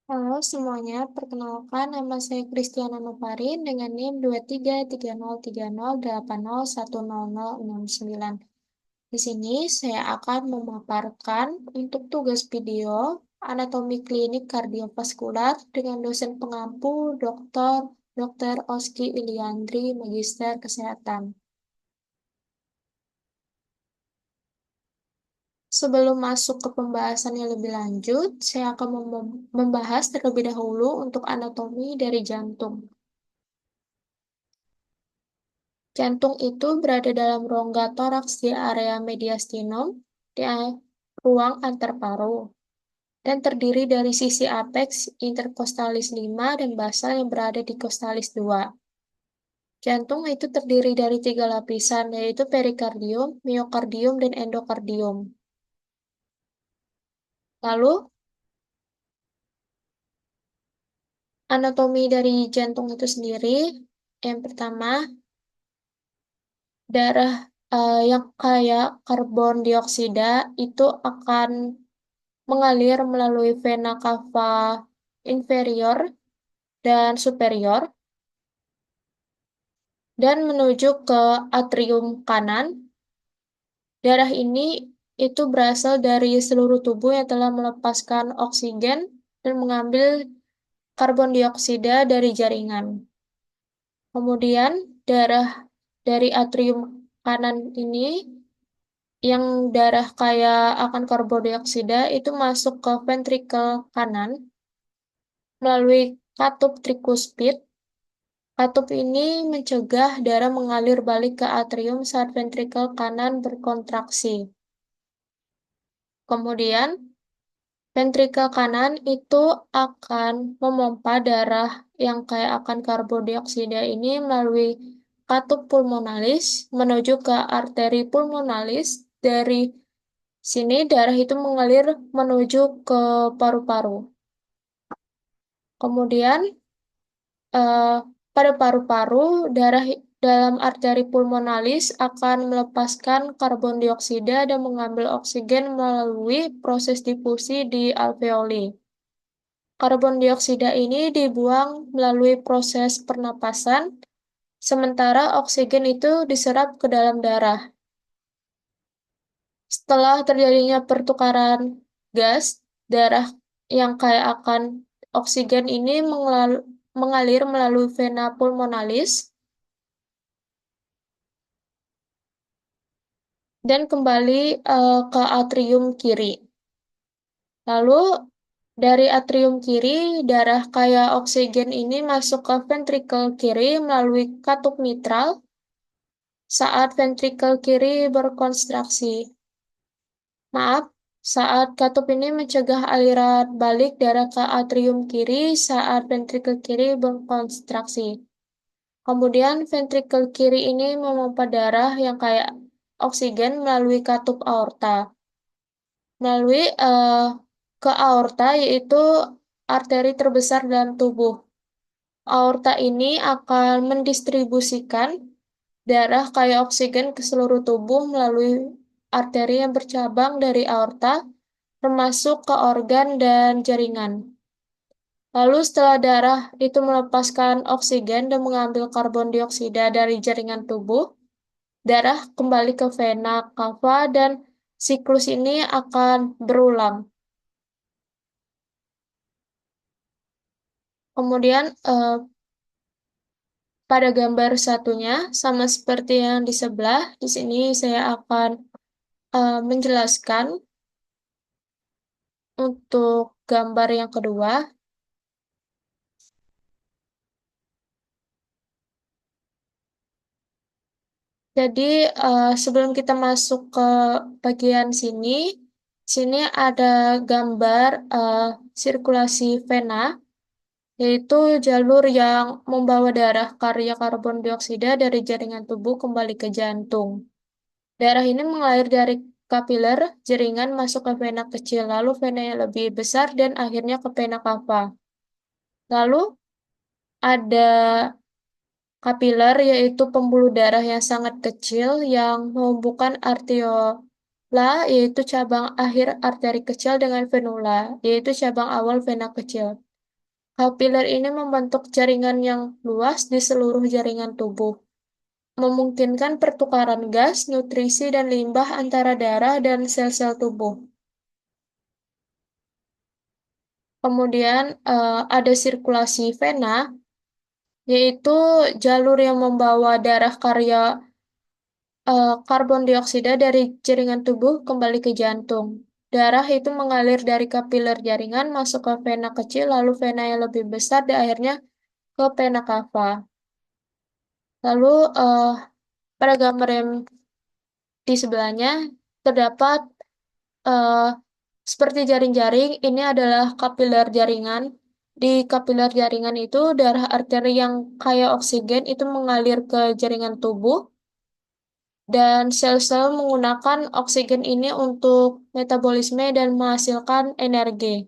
Halo semuanya, perkenalkan nama saya Kristiana Novarin dengan NIM 233030801069. Di sini saya akan memaparkan untuk tugas video anatomi klinik kardiovaskular dengan dosen pengampu Dr. Oski Iliandri, Magister Kesehatan. Sebelum masuk ke pembahasan yang lebih lanjut, saya akan membahas terlebih dahulu untuk anatomi dari jantung. Jantung itu berada dalam rongga toraks di area mediastinum, di ruang anterparu, dan terdiri dari sisi apeks intercostalis 5 dan basal yang berada di costalis 2. Jantung itu terdiri dari 3 lapisan, yaitu perikardium, miokardium, dan endokardium. Lalu, anatomi dari jantung itu sendiri, yang pertama, darah yang kaya karbon dioksida itu akan mengalir melalui vena cava inferior dan superior dan menuju ke atrium kanan. Darah ini itu berasal dari seluruh tubuh yang telah melepaskan oksigen dan mengambil karbon dioksida dari jaringan. Kemudian darah dari atrium kanan ini yang darah kaya akan karbon dioksida itu masuk ke ventrikel kanan melalui katup trikuspid. Katup ini mencegah darah mengalir balik ke atrium saat ventrikel kanan berkontraksi. Kemudian, ventrikel kanan itu akan memompa darah yang kaya akan karbon dioksida ini melalui katup pulmonalis menuju ke arteri pulmonalis. Dari sini darah itu mengalir menuju ke paru-paru. Kemudian, eh, pada paru-paru, darah dalam arteri pulmonalis akan melepaskan karbon dioksida dan mengambil oksigen melalui proses difusi di alveoli. Karbon dioksida ini dibuang melalui proses pernapasan, sementara oksigen itu diserap ke dalam darah. Setelah terjadinya pertukaran gas, darah yang kaya akan oksigen ini mengalir melalui vena pulmonalis dan kembali ke atrium kiri. Lalu dari atrium kiri, darah kaya oksigen ini masuk ke ventrikel kiri melalui katup mitral saat ventrikel kiri berkontraksi. Maaf, saat katup ini mencegah aliran balik darah ke atrium kiri saat ventrikel kiri berkontraksi. Kemudian ventrikel kiri ini memompa darah yang kaya oksigen melalui katup aorta. Melalui ke aorta yaitu arteri terbesar dalam tubuh. Aorta ini akan mendistribusikan darah kaya oksigen ke seluruh tubuh melalui arteri yang bercabang dari aorta, termasuk ke organ dan jaringan. Lalu setelah darah itu melepaskan oksigen dan mengambil karbon dioksida dari jaringan tubuh, darah kembali ke vena cava dan siklus ini akan berulang. Kemudian pada gambar satunya, sama seperti yang di sebelah, di sini saya akan menjelaskan untuk gambar yang kedua. Jadi sebelum kita masuk ke bagian sini, sini ada gambar sirkulasi vena, yaitu jalur yang membawa darah karya karbon dioksida dari jaringan tubuh kembali ke jantung. Darah ini mengalir dari kapiler jaringan masuk ke vena kecil, lalu vena yang lebih besar, dan akhirnya ke vena cava. Lalu ada kapiler, yaitu pembuluh darah yang sangat kecil yang menghubungkan arteriola, yaitu cabang akhir arteri kecil, dengan venula, yaitu cabang awal vena kecil. Kapiler ini membentuk jaringan yang luas di seluruh jaringan tubuh, memungkinkan pertukaran gas, nutrisi, dan limbah antara darah dan sel-sel tubuh. Kemudian ada sirkulasi vena, yaitu jalur yang membawa darah karya karbon dioksida dari jaringan tubuh kembali ke jantung. Darah itu mengalir dari kapiler jaringan masuk ke vena kecil, lalu vena yang lebih besar dan akhirnya ke vena cava. Lalu pada gambar yang di sebelahnya terdapat eh, seperti jaring-jaring, ini adalah kapiler jaringan. Di kapiler jaringan itu darah arteri yang kaya oksigen itu mengalir ke jaringan tubuh dan sel-sel menggunakan oksigen ini untuk metabolisme dan menghasilkan energi.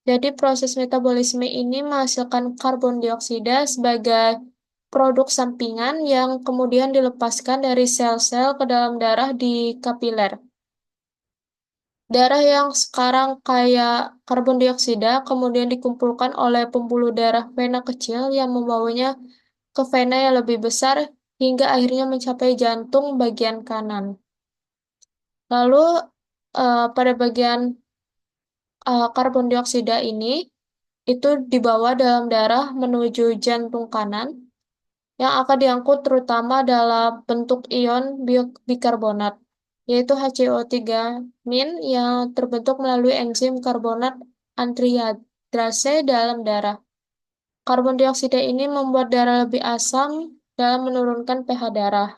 Jadi proses metabolisme ini menghasilkan karbon dioksida sebagai produk sampingan yang kemudian dilepaskan dari sel-sel ke dalam darah di kapiler. Darah yang sekarang kaya karbon dioksida kemudian dikumpulkan oleh pembuluh darah vena kecil yang membawanya ke vena yang lebih besar hingga akhirnya mencapai jantung bagian kanan. Lalu pada bagian karbon dioksida ini itu dibawa dalam darah menuju jantung kanan yang akan diangkut terutama dalam bentuk ion bikarbonat, yaitu HCO3- yang terbentuk melalui enzim karbonat antihidrase dalam darah. Karbon dioksida ini membuat darah lebih asam dalam menurunkan pH darah.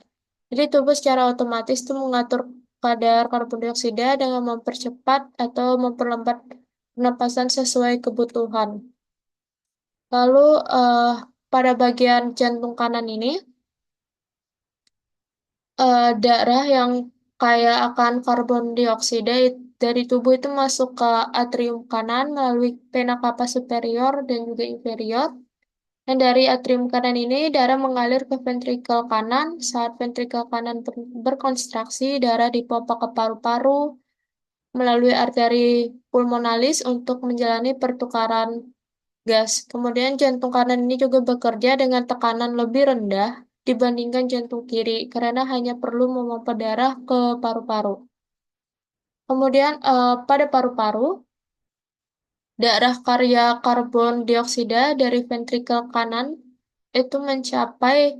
Jadi tubuh secara otomatis itu mengatur kadar karbon dioksida dengan mempercepat atau memperlambat pernapasan sesuai kebutuhan. Lalu pada bagian jantung kanan ini, darah yang kaya akan karbon dioksida dari tubuh itu masuk ke atrium kanan melalui vena cava superior dan juga inferior. Dan dari atrium kanan ini, darah mengalir ke ventrikel kanan. Saat ventrikel kanan berkonstruksi, darah dipompa ke paru-paru melalui arteri pulmonalis untuk menjalani pertukaran gas. Kemudian jantung kanan ini juga bekerja dengan tekanan lebih rendah dibandingkan jantung kiri karena hanya perlu memompa darah ke paru-paru. Kemudian pada paru-paru, darah karya karbon dioksida dari ventrikel kanan itu mencapai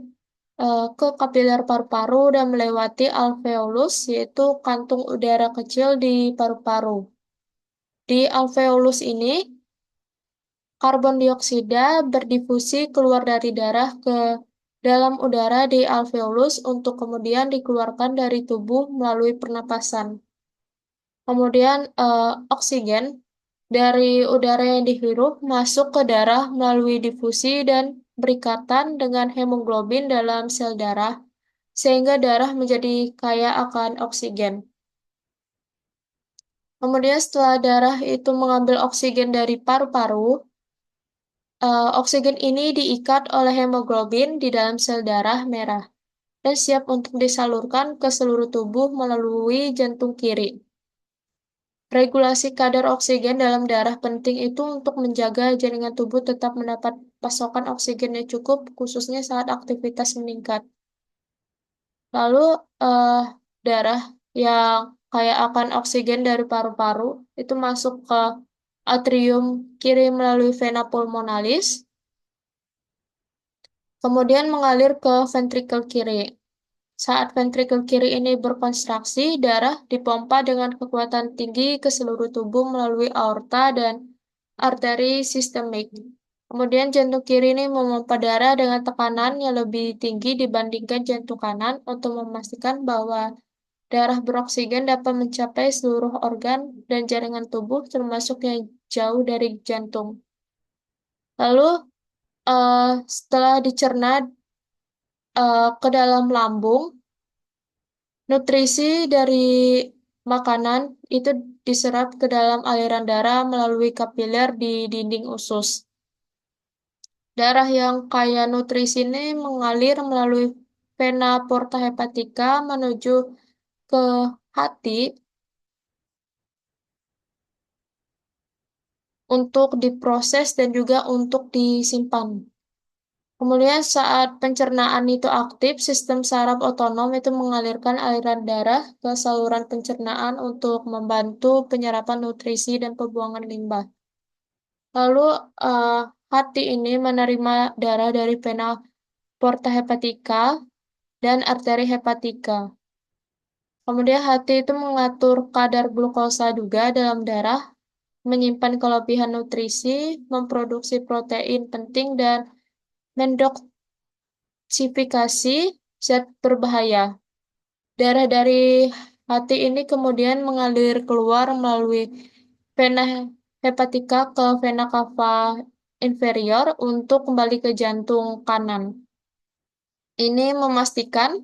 ke kapiler paru-paru dan melewati alveolus, yaitu kantung udara kecil di paru-paru. Di alveolus ini, karbon dioksida berdifusi keluar dari darah ke dalam udara di alveolus untuk kemudian dikeluarkan dari tubuh melalui pernapasan. Kemudian oksigen dari udara yang dihirup masuk ke darah melalui difusi dan berikatan dengan hemoglobin dalam sel darah, sehingga darah menjadi kaya akan oksigen. Kemudian setelah darah itu mengambil oksigen dari paru-paru, oksigen ini diikat oleh hemoglobin di dalam sel darah merah dan siap untuk disalurkan ke seluruh tubuh melalui jantung kiri. Regulasi kadar oksigen dalam darah penting itu untuk menjaga jaringan tubuh tetap mendapat pasokan oksigen yang cukup, khususnya saat aktivitas meningkat. Lalu, eh, darah yang kaya akan oksigen dari paru-paru itu masuk ke atrium kiri melalui vena pulmonalis, kemudian mengalir ke ventrikel kiri. Saat ventrikel kiri ini berkontraksi, darah dipompa dengan kekuatan tinggi ke seluruh tubuh melalui aorta dan arteri sistemik. Kemudian jantung kiri ini memompa darah dengan tekanan yang lebih tinggi dibandingkan jantung kanan untuk memastikan bahwa darah beroksigen dapat mencapai seluruh organ dan jaringan tubuh termasuk yang jauh dari jantung. Lalu setelah dicerna ke dalam lambung, nutrisi dari makanan itu diserap ke dalam aliran darah melalui kapiler di dinding usus. Darah yang kaya nutrisi ini mengalir melalui vena porta hepatica menuju ke hati untuk diproses dan juga untuk disimpan. Kemudian saat pencernaan itu aktif, sistem saraf otonom itu mengalirkan aliran darah ke saluran pencernaan untuk membantu penyerapan nutrisi dan pembuangan limbah. Lalu eh, hati ini menerima darah dari vena porta hepatica dan arteri hepatika. Kemudian hati itu mengatur kadar glukosa juga dalam darah, menyimpan kelebihan nutrisi, memproduksi protein penting, dan mendoksifikasi zat berbahaya. Darah dari hati ini kemudian mengalir keluar melalui vena hepatika ke vena cava inferior untuk kembali ke jantung kanan. Ini memastikan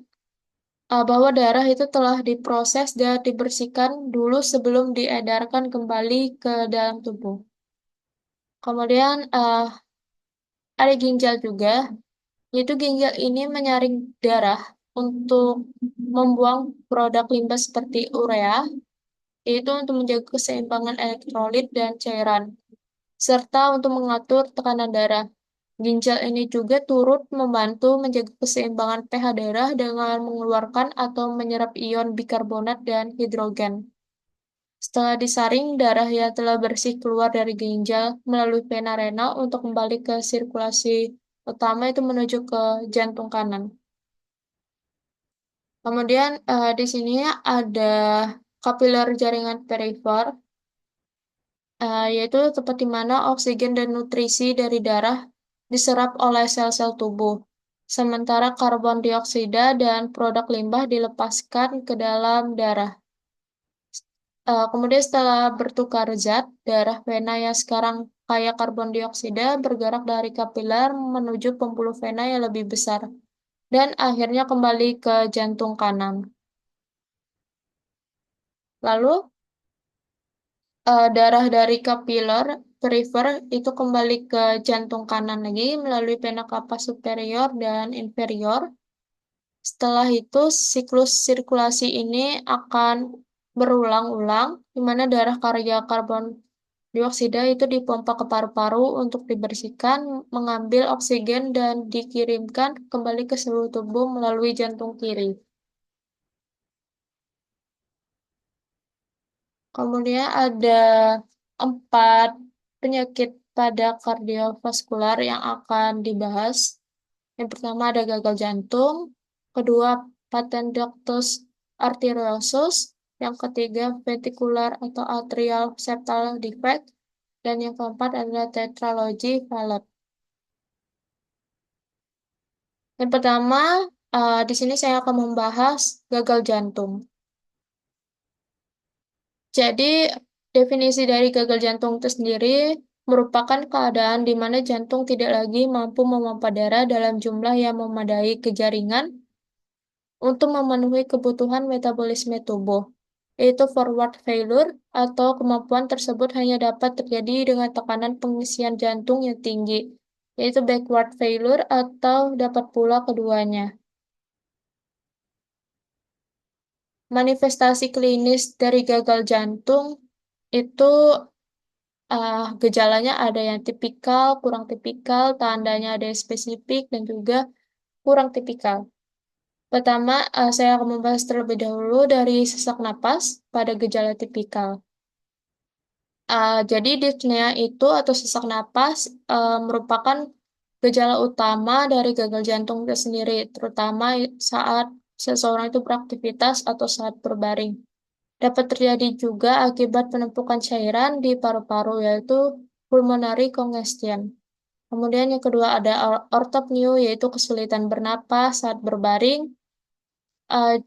bahwa darah itu telah diproses dan dibersihkan dulu sebelum diedarkan kembali ke dalam tubuh. Kemudian ada ginjal juga, yaitu ginjal ini menyaring darah untuk membuang produk limbah seperti urea, yaitu untuk menjaga keseimbangan elektrolit dan cairan, serta untuk mengatur tekanan darah. Ginjal ini juga turut membantu menjaga keseimbangan pH darah dengan mengeluarkan atau menyerap ion bikarbonat dan hidrogen. Setelah disaring, darah yang telah bersih keluar dari ginjal melalui vena renal untuk kembali ke sirkulasi utama itu menuju ke jantung kanan. Kemudian di sini ada kapiler jaringan perifer, yaitu tempat di mana oksigen dan nutrisi dari darah diserap oleh sel-sel tubuh, sementara karbon dioksida dan produk limbah dilepaskan ke dalam darah. Kemudian setelah bertukar zat, darah vena yang sekarang kaya karbon dioksida bergerak dari kapiler menuju pembuluh vena yang lebih besar, dan akhirnya kembali ke jantung kanan. Lalu, darah dari kapiler perifer itu kembali ke jantung kanan lagi melalui vena cava superior dan inferior. Setelah itu, siklus sirkulasi ini akan berulang-ulang, di mana darah kaya karbon dioksida itu dipompa ke paru-paru untuk dibersihkan, mengambil oksigen, dan dikirimkan kembali ke seluruh tubuh melalui jantung kiri. Kemudian ada 4 penyakit pada kardiovaskular yang akan dibahas. Yang pertama ada gagal jantung, kedua patelodoactylis arteriosus, yang ketiga ventricular atau atrial septal defect, dan yang keempat adalah tetralogy Fallot. Yang pertama, di sini saya akan membahas gagal jantung. Jadi, definisi dari gagal jantung itu sendiri merupakan keadaan di mana jantung tidak lagi mampu memompa darah dalam jumlah yang memadai ke jaringan untuk memenuhi kebutuhan metabolisme tubuh, yaitu forward failure, atau kemampuan tersebut hanya dapat terjadi dengan tekanan pengisian jantung yang tinggi, yaitu backward failure, atau dapat pula keduanya. Manifestasi klinis dari gagal jantung itu gejalanya ada yang tipikal, kurang tipikal, tandanya ada yang spesifik, dan juga kurang tipikal. Pertama, saya akan membahas terlebih dahulu dari sesak napas pada gejala tipikal. Jadi dyspnea itu atau sesak napas merupakan gejala utama dari gagal jantung itu sendiri, terutama saat seseorang itu beraktivitas atau saat berbaring. Dapat terjadi juga akibat penumpukan cairan di paru-paru, yaitu pulmonary congestion. Kemudian yang kedua ada ortopnea, yaitu kesulitan bernapas saat berbaring.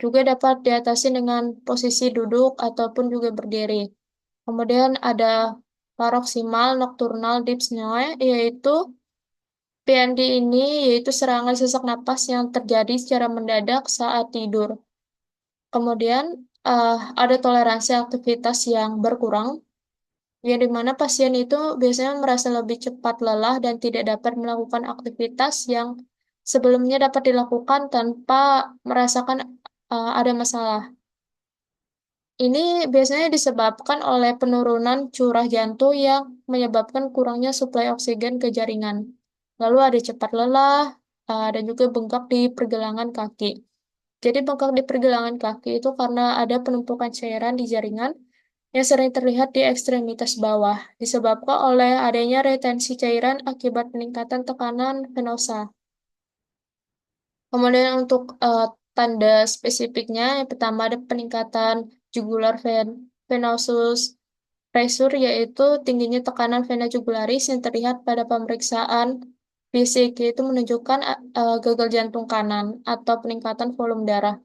Juga dapat diatasi dengan posisi duduk ataupun juga berdiri. Kemudian ada paroksimal nocturnal dyspnea, yaitu PND ini yaitu serangan sesak napas yang terjadi secara mendadak saat tidur. Kemudian ada toleransi aktivitas yang berkurang, yang dimana pasien itu biasanya merasa lebih cepat lelah dan tidak dapat melakukan aktivitas yang sebelumnya dapat dilakukan tanpa merasakan ada masalah. Ini biasanya disebabkan oleh penurunan curah jantung yang menyebabkan kurangnya suplai oksigen ke jaringan. Lalu ada cepat lelah, dan juga bengkak di pergelangan kaki. Jadi bengkak di pergelangan kaki itu karena ada penumpukan cairan di jaringan yang sering terlihat di ekstremitas bawah, disebabkan oleh adanya retensi cairan akibat peningkatan tekanan venosa. Kemudian untuk tanda spesifiknya, yang pertama ada peningkatan jugular venosus pressure, yaitu tingginya tekanan vena jugularis yang terlihat pada pemeriksaan fisik, yaitu menunjukkan gagal jantung kanan atau peningkatan volume darah.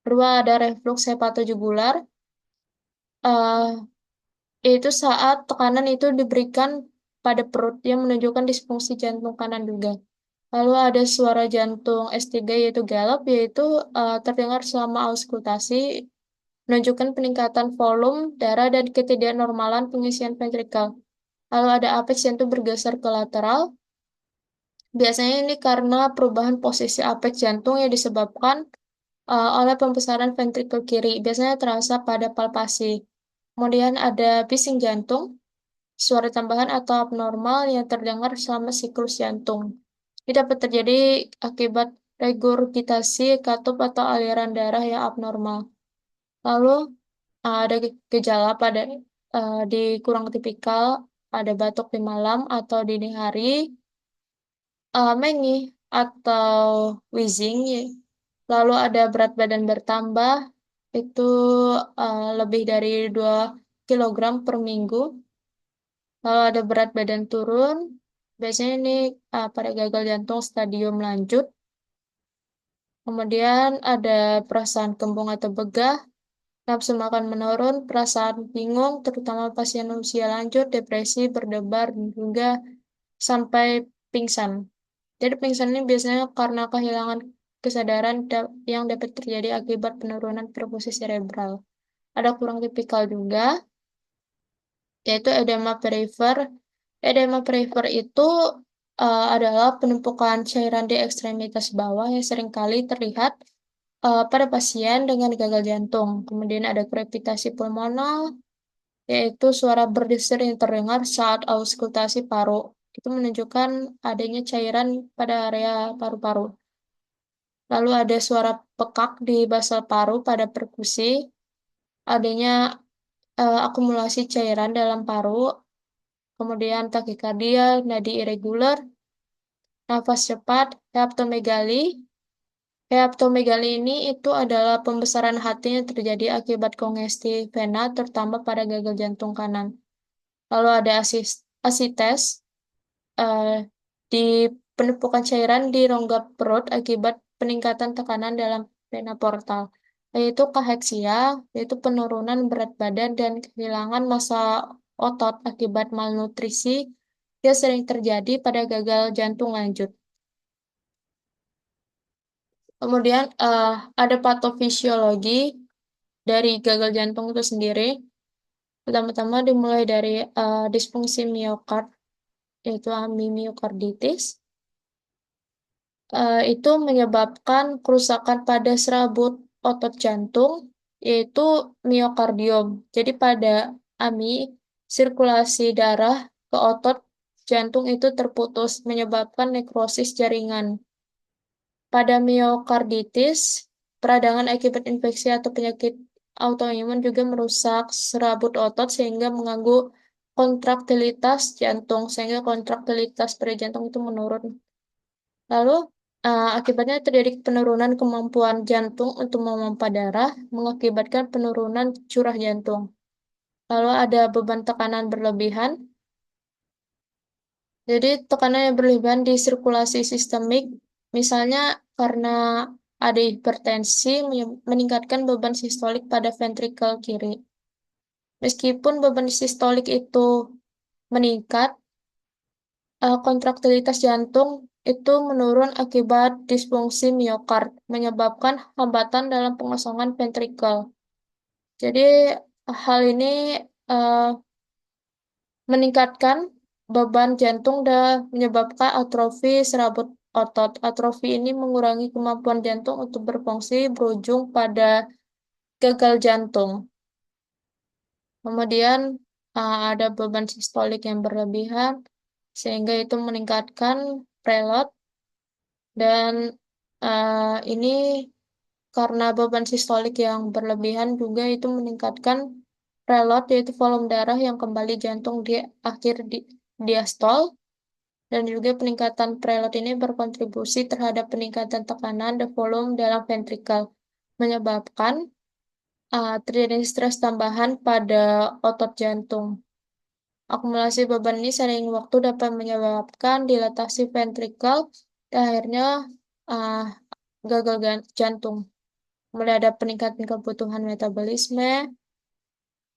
Kedua, ada reflux hepatojugular, eh, yaitu saat tekanan itu diberikan pada perut yang menunjukkan disfungsi jantung kanan juga. Lalu ada suara jantung S3 yaitu gallop, yaitu terdengar selama auskultasi, menunjukkan peningkatan volume darah dan ketidaknormalan pengisian ventrikel. Lalu ada apex jantung bergeser ke lateral. Biasanya ini karena perubahan posisi apex jantung yang disebabkan oleh pembesaran ventrikel kiri. Biasanya terasa pada palpasi. Kemudian ada bising jantung, suara tambahan atau abnormal yang terdengar selama siklus jantung. Ini dapat terjadi akibat regurgitasi katup atau aliran darah yang abnormal. Lalu ada gejala pada di kurang tipikal, ada batuk di malam atau dini hari, mengih atau wheezing, ya. Lalu ada berat badan bertambah, itu lebih dari 2 kg per minggu. Kalau ada berat badan turun, biasanya ini pada gagal jantung stadium lanjut. Kemudian ada perasaan kembung atau begah, nafsu makan menurun, perasaan bingung, terutama pasien usia lanjut, depresi, berdebar, dan juga sampai pingsan. Jadi pingsan ini biasanya karena kehilangan kesadaran yang dapat terjadi akibat penurunan perfusi cerebral. Ada kurang tipikal juga, yaitu edema perifer. Edema perifer itu adalah penumpukan cairan di ekstremitas bawah yang seringkali terlihat pada pasien dengan gagal jantung. Kemudian ada krepitasi pulmonal, yaitu suara berdesir yang terdengar saat auskultasi paru. Itu menunjukkan adanya cairan pada area paru-paru. Lalu ada suara pekak di basal paru pada perkusi, adanya akumulasi cairan dalam paru, kemudian takikardia, nadi irregular, nafas cepat, heaptomegali. Heaptomegali ini itu adalah pembesaran hati yang terjadi akibat kongesti vena, terutama pada gagal jantung kanan. Lalu ada asites eh, di penumpukan cairan di rongga perut akibat peningkatan tekanan dalam vena portal, yaitu kaheksia, yaitu penurunan berat badan dan kehilangan massa otot akibat malnutrisi yang sering terjadi pada gagal jantung lanjut. Kemudian ada patofisiologi dari gagal jantung itu sendiri. Pertama-tama dimulai dari disfungsi miokard, yaitu amimiokarditis. Itu menyebabkan kerusakan pada serabut otot jantung, yaitu miokardium. Jadi pada AMI, sirkulasi darah ke otot jantung itu terputus, menyebabkan nekrosis jaringan. Pada miokarditis, peradangan akibat infeksi atau penyakit autoimun juga merusak serabut otot sehingga mengganggu kontraktilitas jantung, sehingga kontraktilitas pada jantung itu menurun. Lalu, akibatnya terjadi penurunan kemampuan jantung untuk memompa darah, mengakibatkan penurunan curah jantung. Lalu ada beban tekanan berlebihan. Jadi, tekanan yang berlebihan di sirkulasi sistemik, misalnya karena ada hipertensi, meningkatkan beban sistolik pada ventrikel kiri. Meskipun beban sistolik itu meningkat, kontraktilitas jantung itu menurun akibat disfungsi miokard, menyebabkan hambatan dalam pengosongan ventrikel. Jadi, hal ini eh, meningkatkan beban jantung dan menyebabkan atrofi serabut otot. Atrofi ini mengurangi kemampuan jantung untuk berfungsi, berujung pada gagal jantung. Kemudian ada beban sistolik yang berlebihan, sehingga itu meningkatkan preload dan ini karena beban sistolik yang berlebihan juga itu meningkatkan preload yaitu volume darah yang kembali jantung di akhir diastol dan juga peningkatan preload ini berkontribusi terhadap peningkatan tekanan dan volume dalam ventrikel menyebabkan terjadi stres tambahan pada otot jantung. Akumulasi beban ini sering waktu dapat menyebabkan dilatasi ventrikel dan akhirnya uh, gagal jantung. Mulai ada peningkatan kebutuhan metabolisme,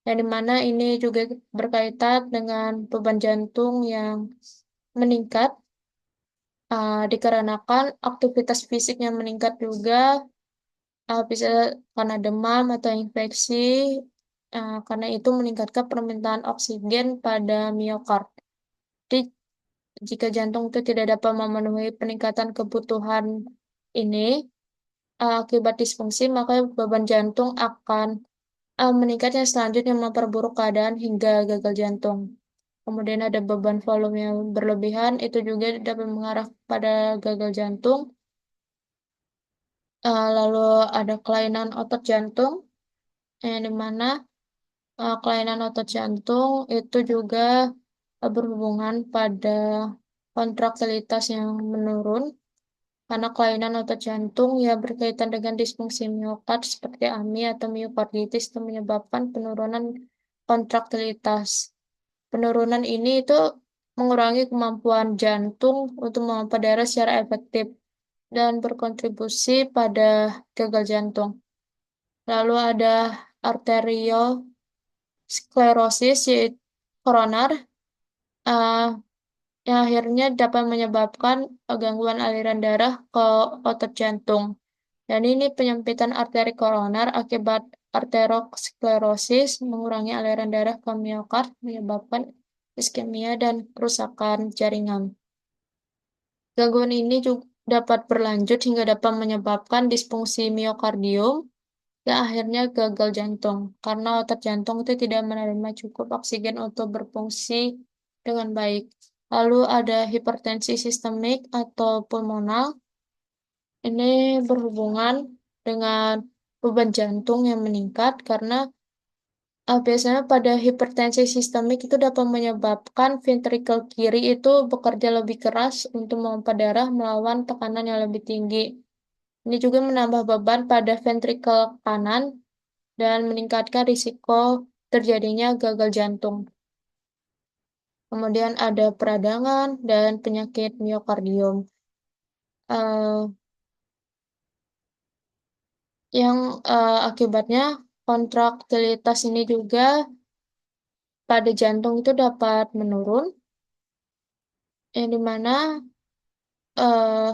yang dimana ini juga berkaitan dengan beban jantung yang meningkat dikarenakan aktivitas fisik yang meningkat juga bisa karena demam atau infeksi, karena itu meningkatkan permintaan oksigen pada miokard. Jadi, jika jantung itu tidak dapat memenuhi peningkatan kebutuhan ini akibat disfungsi, maka beban jantung akan meningkat yang selanjutnya memperburuk keadaan hingga gagal jantung. Kemudian ada beban volume yang berlebihan, itu juga dapat mengarah pada gagal jantung. Lalu ada kelainan otot jantung, yang dimana kelainan otot jantung itu juga berhubungan pada kontraktilitas yang menurun, karena kelainan otot jantung yang berkaitan dengan disfungsi miokard seperti AMI atau miokarditis itu menyebabkan penurunan kontraktilitas. Penurunan ini itu mengurangi kemampuan jantung untuk memompa darah secara efektif dan berkontribusi pada gagal jantung. Lalu ada arteriosklerosis yaitu koroner uh, yang akhirnya dapat menyebabkan gangguan aliran darah ke otot jantung. Dan ini penyempitan arteri koroner akibat arteriosklerosis mengurangi aliran darah ke miokard menyebabkan iskemia dan kerusakan jaringan. Gangguan ini juga dapat berlanjut hingga dapat menyebabkan disfungsi miokardium yang akhirnya gagal jantung karena otot jantung itu tidak menerima cukup oksigen untuk berfungsi dengan baik. Lalu ada hipertensi sistemik atau pulmonal. Ini berhubungan dengan beban jantung yang meningkat karena biasanya pada hipertensi sistemik itu dapat menyebabkan ventrikel kiri itu bekerja lebih keras untuk memompa darah melawan tekanan yang lebih tinggi. Ini juga menambah beban pada ventrikel kanan dan meningkatkan risiko terjadinya gagal jantung. Kemudian ada peradangan dan penyakit miokardium. Eh, yang akibatnya kontraktilitas ini juga pada jantung itu dapat menurun, yang dimana eh,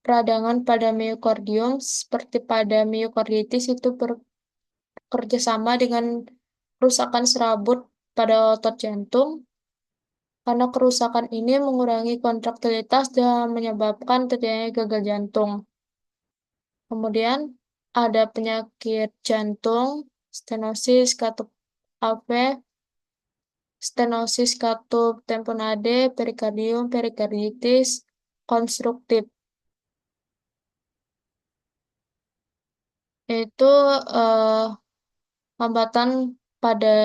peradangan pada miokardium seperti pada miokarditis itu bekerja sama dengan kerusakan serabut pada otot jantung, karena kerusakan ini mengurangi kontraktilitas dan menyebabkan terjadinya gagal jantung. Kemudian ada penyakit jantung, stenosis katup AV, stenosis katup tamponade, perikardium, perikarditis, konstruktif. Yaitu eh, hambatan pada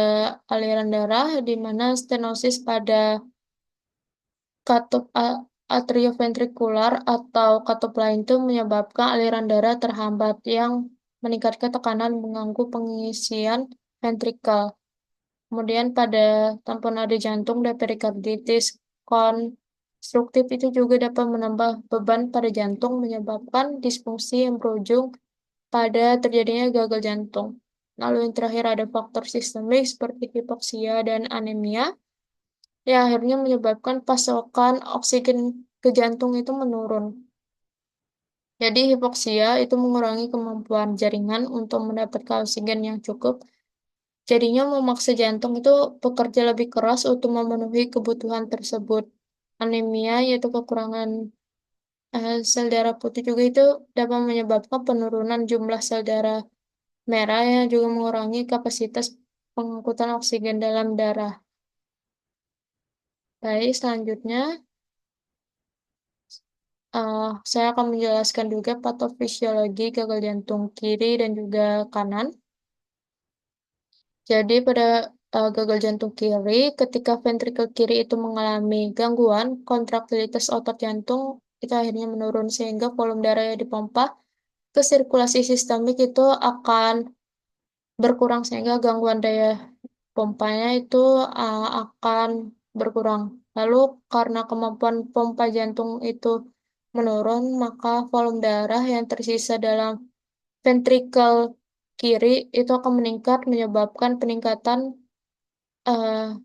aliran darah di mana stenosis pada katup atrioventrikular atau katup lain itu menyebabkan aliran darah terhambat yang meningkatkan tekanan mengganggu pengisian ventrikel. Kemudian pada tamponade jantung dan perikarditis konstruktif itu juga dapat menambah beban pada jantung menyebabkan disfungsi yang berujung pada terjadinya gagal jantung. Lalu yang terakhir ada faktor sistemik seperti hipoksia dan anemia yang akhirnya menyebabkan pasokan oksigen ke jantung itu menurun. Jadi hipoksia itu mengurangi kemampuan jaringan untuk mendapatkan oksigen yang cukup. Jadinya memaksa jantung itu bekerja lebih keras untuk memenuhi kebutuhan tersebut. Anemia yaitu kekurangan sel darah putih juga itu dapat menyebabkan penurunan jumlah sel darah merah yang juga mengurangi kapasitas pengangkutan oksigen dalam darah. Baik, selanjutnya saya akan menjelaskan juga patofisiologi gagal jantung kiri dan juga kanan. Jadi pada gagal jantung kiri, ketika ventrikel kiri itu mengalami gangguan, kontraktilitas otot jantung itu akhirnya menurun sehingga volume darah yang dipompa ke sirkulasi sistemik itu akan berkurang sehingga gangguan daya pompanya itu akan berkurang. Lalu karena kemampuan pompa jantung itu menurun, maka volume darah yang tersisa dalam ventrikel kiri itu akan meningkat menyebabkan peningkatan eh,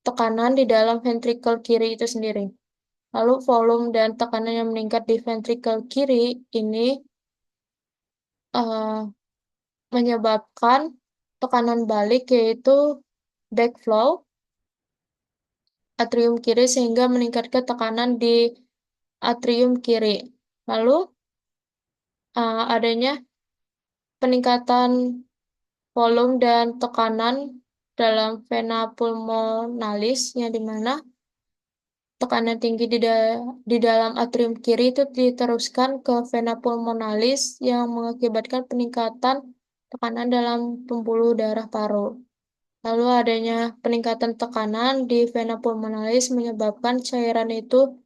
tekanan di dalam ventrikel kiri itu sendiri. Lalu volume dan tekanan yang meningkat di ventrikel kiri ini eh, menyebabkan tekanan balik yaitu backflow atrium kiri sehingga meningkatkan tekanan di atrium kiri. Lalu adanya peningkatan volume dan tekanan dalam vena pulmonalis yang dimana tekanan tinggi di dalam atrium kiri itu diteruskan ke vena pulmonalis yang mengakibatkan peningkatan tekanan dalam pembuluh darah paru. Lalu adanya peningkatan tekanan di vena pulmonalis menyebabkan cairan itu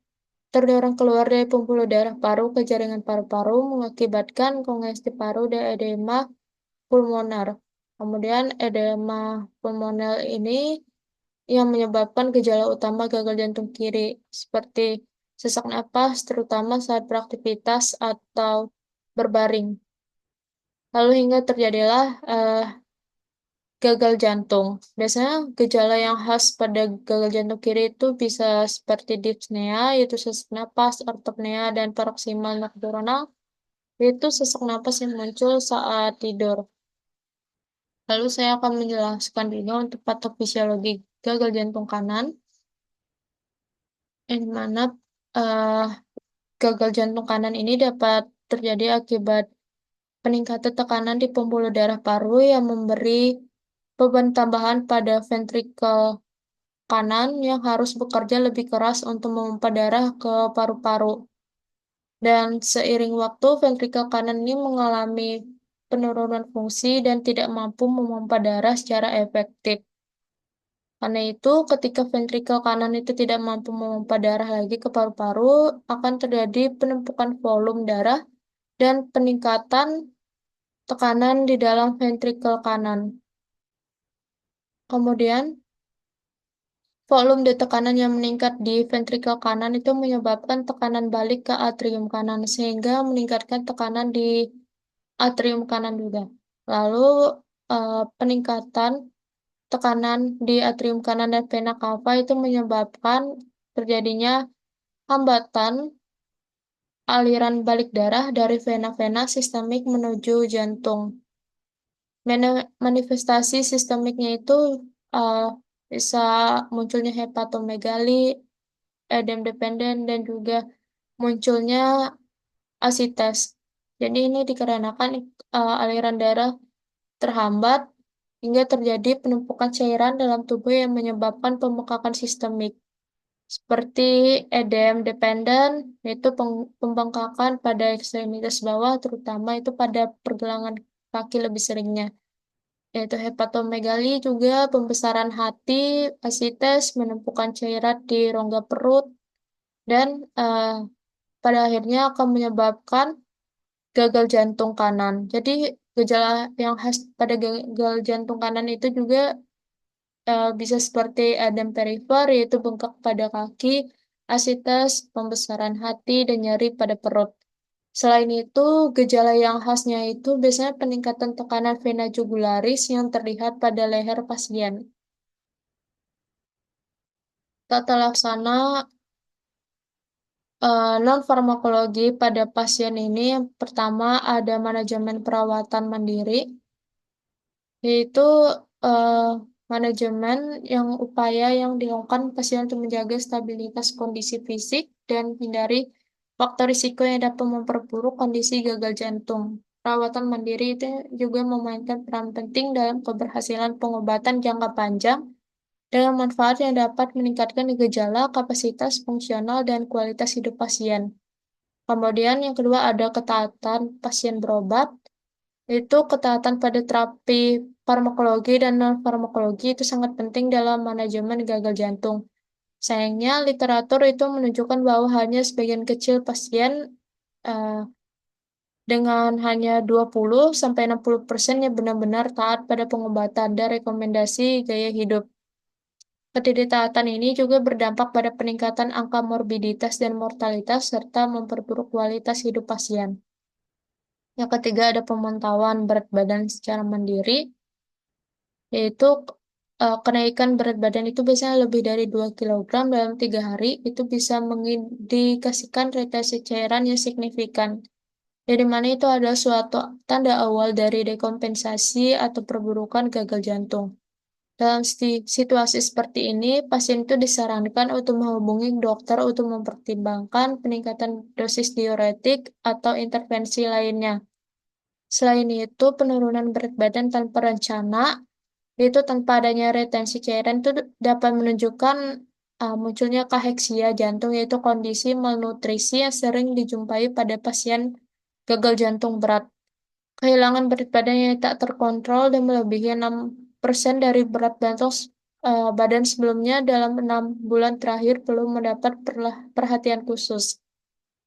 terdorong keluar dari pembuluh darah paru ke jaringan paru-paru mengakibatkan kongesti paru dan edema pulmoner. Kemudian edema pulmoner ini yang menyebabkan gejala utama gagal jantung kiri seperti sesak napas terutama saat beraktivitas atau berbaring. Lalu hingga terjadilah gagal jantung. Biasanya gejala yang khas pada gagal jantung kiri itu bisa seperti dyspnea, yaitu sesak napas, ortopnea, dan paroksimal nocturnal, yaitu sesak napas yang muncul saat tidur. Lalu saya akan menjelaskan juga untuk patofisiologi gagal jantung kanan, yang mana eh, gagal jantung kanan ini dapat terjadi akibat peningkatan tekanan di pembuluh darah paru yang memberi beban tambahan pada ventrikel kanan yang harus bekerja lebih keras untuk memompa darah ke paru-paru. Dan seiring waktu, ventrikel kanan ini mengalami penurunan fungsi dan tidak mampu memompa darah secara efektif. Karena itu, ketika ventrikel kanan itu tidak mampu memompa darah lagi ke paru-paru, akan terjadi penumpukan volume darah dan peningkatan tekanan di dalam ventrikel kanan. Kemudian, volume dan tekanan yang meningkat di ventrikel kanan itu menyebabkan tekanan balik ke atrium kanan, sehingga meningkatkan tekanan di atrium kanan juga. Lalu, peningkatan tekanan di atrium kanan dan vena cava itu menyebabkan terjadinya hambatan aliran balik darah dari vena-vena sistemik menuju jantung. Manifestasi sistemiknya itu uh, bisa munculnya hepatomegali, edem dependen, dan juga munculnya asites. Jadi ini dikarenakan aliran darah terhambat hingga terjadi penumpukan cairan dalam tubuh yang menyebabkan pembengkakan sistemik. Seperti edem dependen, yaitu pembengkakan pada ekstremitas bawah, terutama itu pada pergelangan kaki lebih seringnya. Yaitu hepatomegali juga pembesaran hati, asites, menumpukan cairan di rongga perut, dan pada akhirnya akan menyebabkan gagal jantung kanan. Jadi gejala yang khas pada gagal jantung kanan itu juga bisa seperti edem perifer, yaitu bengkak pada kaki, asites, pembesaran hati, dan nyeri pada perut. Selain itu, gejala yang khasnya itu biasanya peningkatan tekanan vena jugularis yang terlihat pada leher pasien. Tata laksana non-farmakologi pada pasien ini yang pertama ada manajemen perawatan mandiri, yaitu eh, manajemen yang upaya yang dilakukan pasien untuk menjaga stabilitas kondisi fisik dan hindari faktor risiko yang dapat memperburuk kondisi gagal jantung. perawatan mandiri itu juga memainkan peran penting dalam keberhasilan pengobatan jangka panjang dengan manfaat yang dapat meningkatkan gejala, kapasitas fungsional, dan kualitas hidup pasien. Kemudian yang kedua ada ketaatan pasien berobat. Itu ketaatan pada terapi farmakologi dan non-farmakologi itu sangat penting dalam manajemen gagal jantung. Sayangnya, literatur itu menunjukkan bahwa hanya sebagian kecil pasien eh, dengan hanya 20-60% yang benar-benar taat pada pengobatan dan rekomendasi gaya hidup. Ketidaktaatan ini juga berdampak pada peningkatan angka morbiditas dan mortalitas serta memperburuk kualitas hidup pasien. Yang ketiga ada pemantauan berat badan secara mandiri, yaitu kenaikan berat badan itu biasanya lebih dari 2 kilogram dalam 3 hari, itu bisa mengindikasikan retensi cairan yang signifikan. Dari mana itu adalah suatu tanda awal dari dekompensasi atau perburukan gagal jantung. Dalam situasi seperti ini, pasien itu disarankan untuk menghubungi dokter untuk mempertimbangkan peningkatan dosis diuretik atau intervensi lainnya. Selain itu, penurunan berat badan tanpa rencana, yaitu tanpa adanya retensi cairan, itu dapat menunjukkan munculnya kaheksia jantung, yaitu kondisi malnutrisi yang sering dijumpai pada pasien gagal jantung berat. Kehilangan berat badan yang tak terkontrol dan melebihi 6% dari berat badan sebelumnya dalam 6 bulan terakhir perlu mendapat perhatian khusus.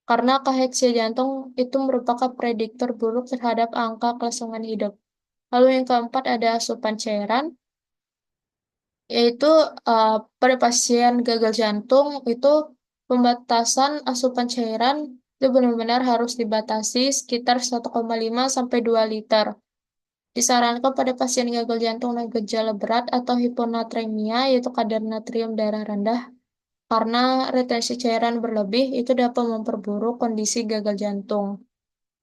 Karena kaheksia jantung itu merupakan prediktor buruk terhadap angka kelangsungan hidup. Lalu yang keempat ada asupan cairan, yaitu uh, pada pasien gagal jantung itu pembatasan asupan cairan itu benar-benar harus dibatasi sekitar 1,5 sampai 2 liter. Disarankan pada pasien gagal jantung dengan gejala berat atau hiponatremia, yaitu kadar natrium darah rendah, karena retensi cairan berlebih itu dapat memperburuk kondisi gagal jantung.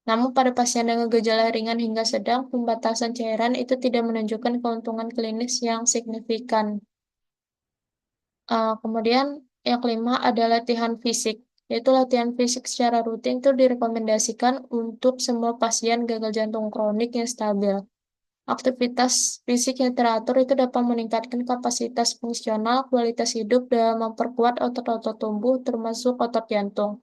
Namun pada pasien dengan gejala ringan hingga sedang, pembatasan cairan itu tidak menunjukkan keuntungan klinis yang signifikan. Kemudian yang kelima ada latihan fisik, yaitu latihan fisik secara rutin itu direkomendasikan untuk semua pasien gagal jantung kronik yang stabil. Aktivitas fisik yang teratur itu dapat meningkatkan kapasitas fungsional, kualitas hidup, dan memperkuat otot-otot tubuh, termasuk otot jantung.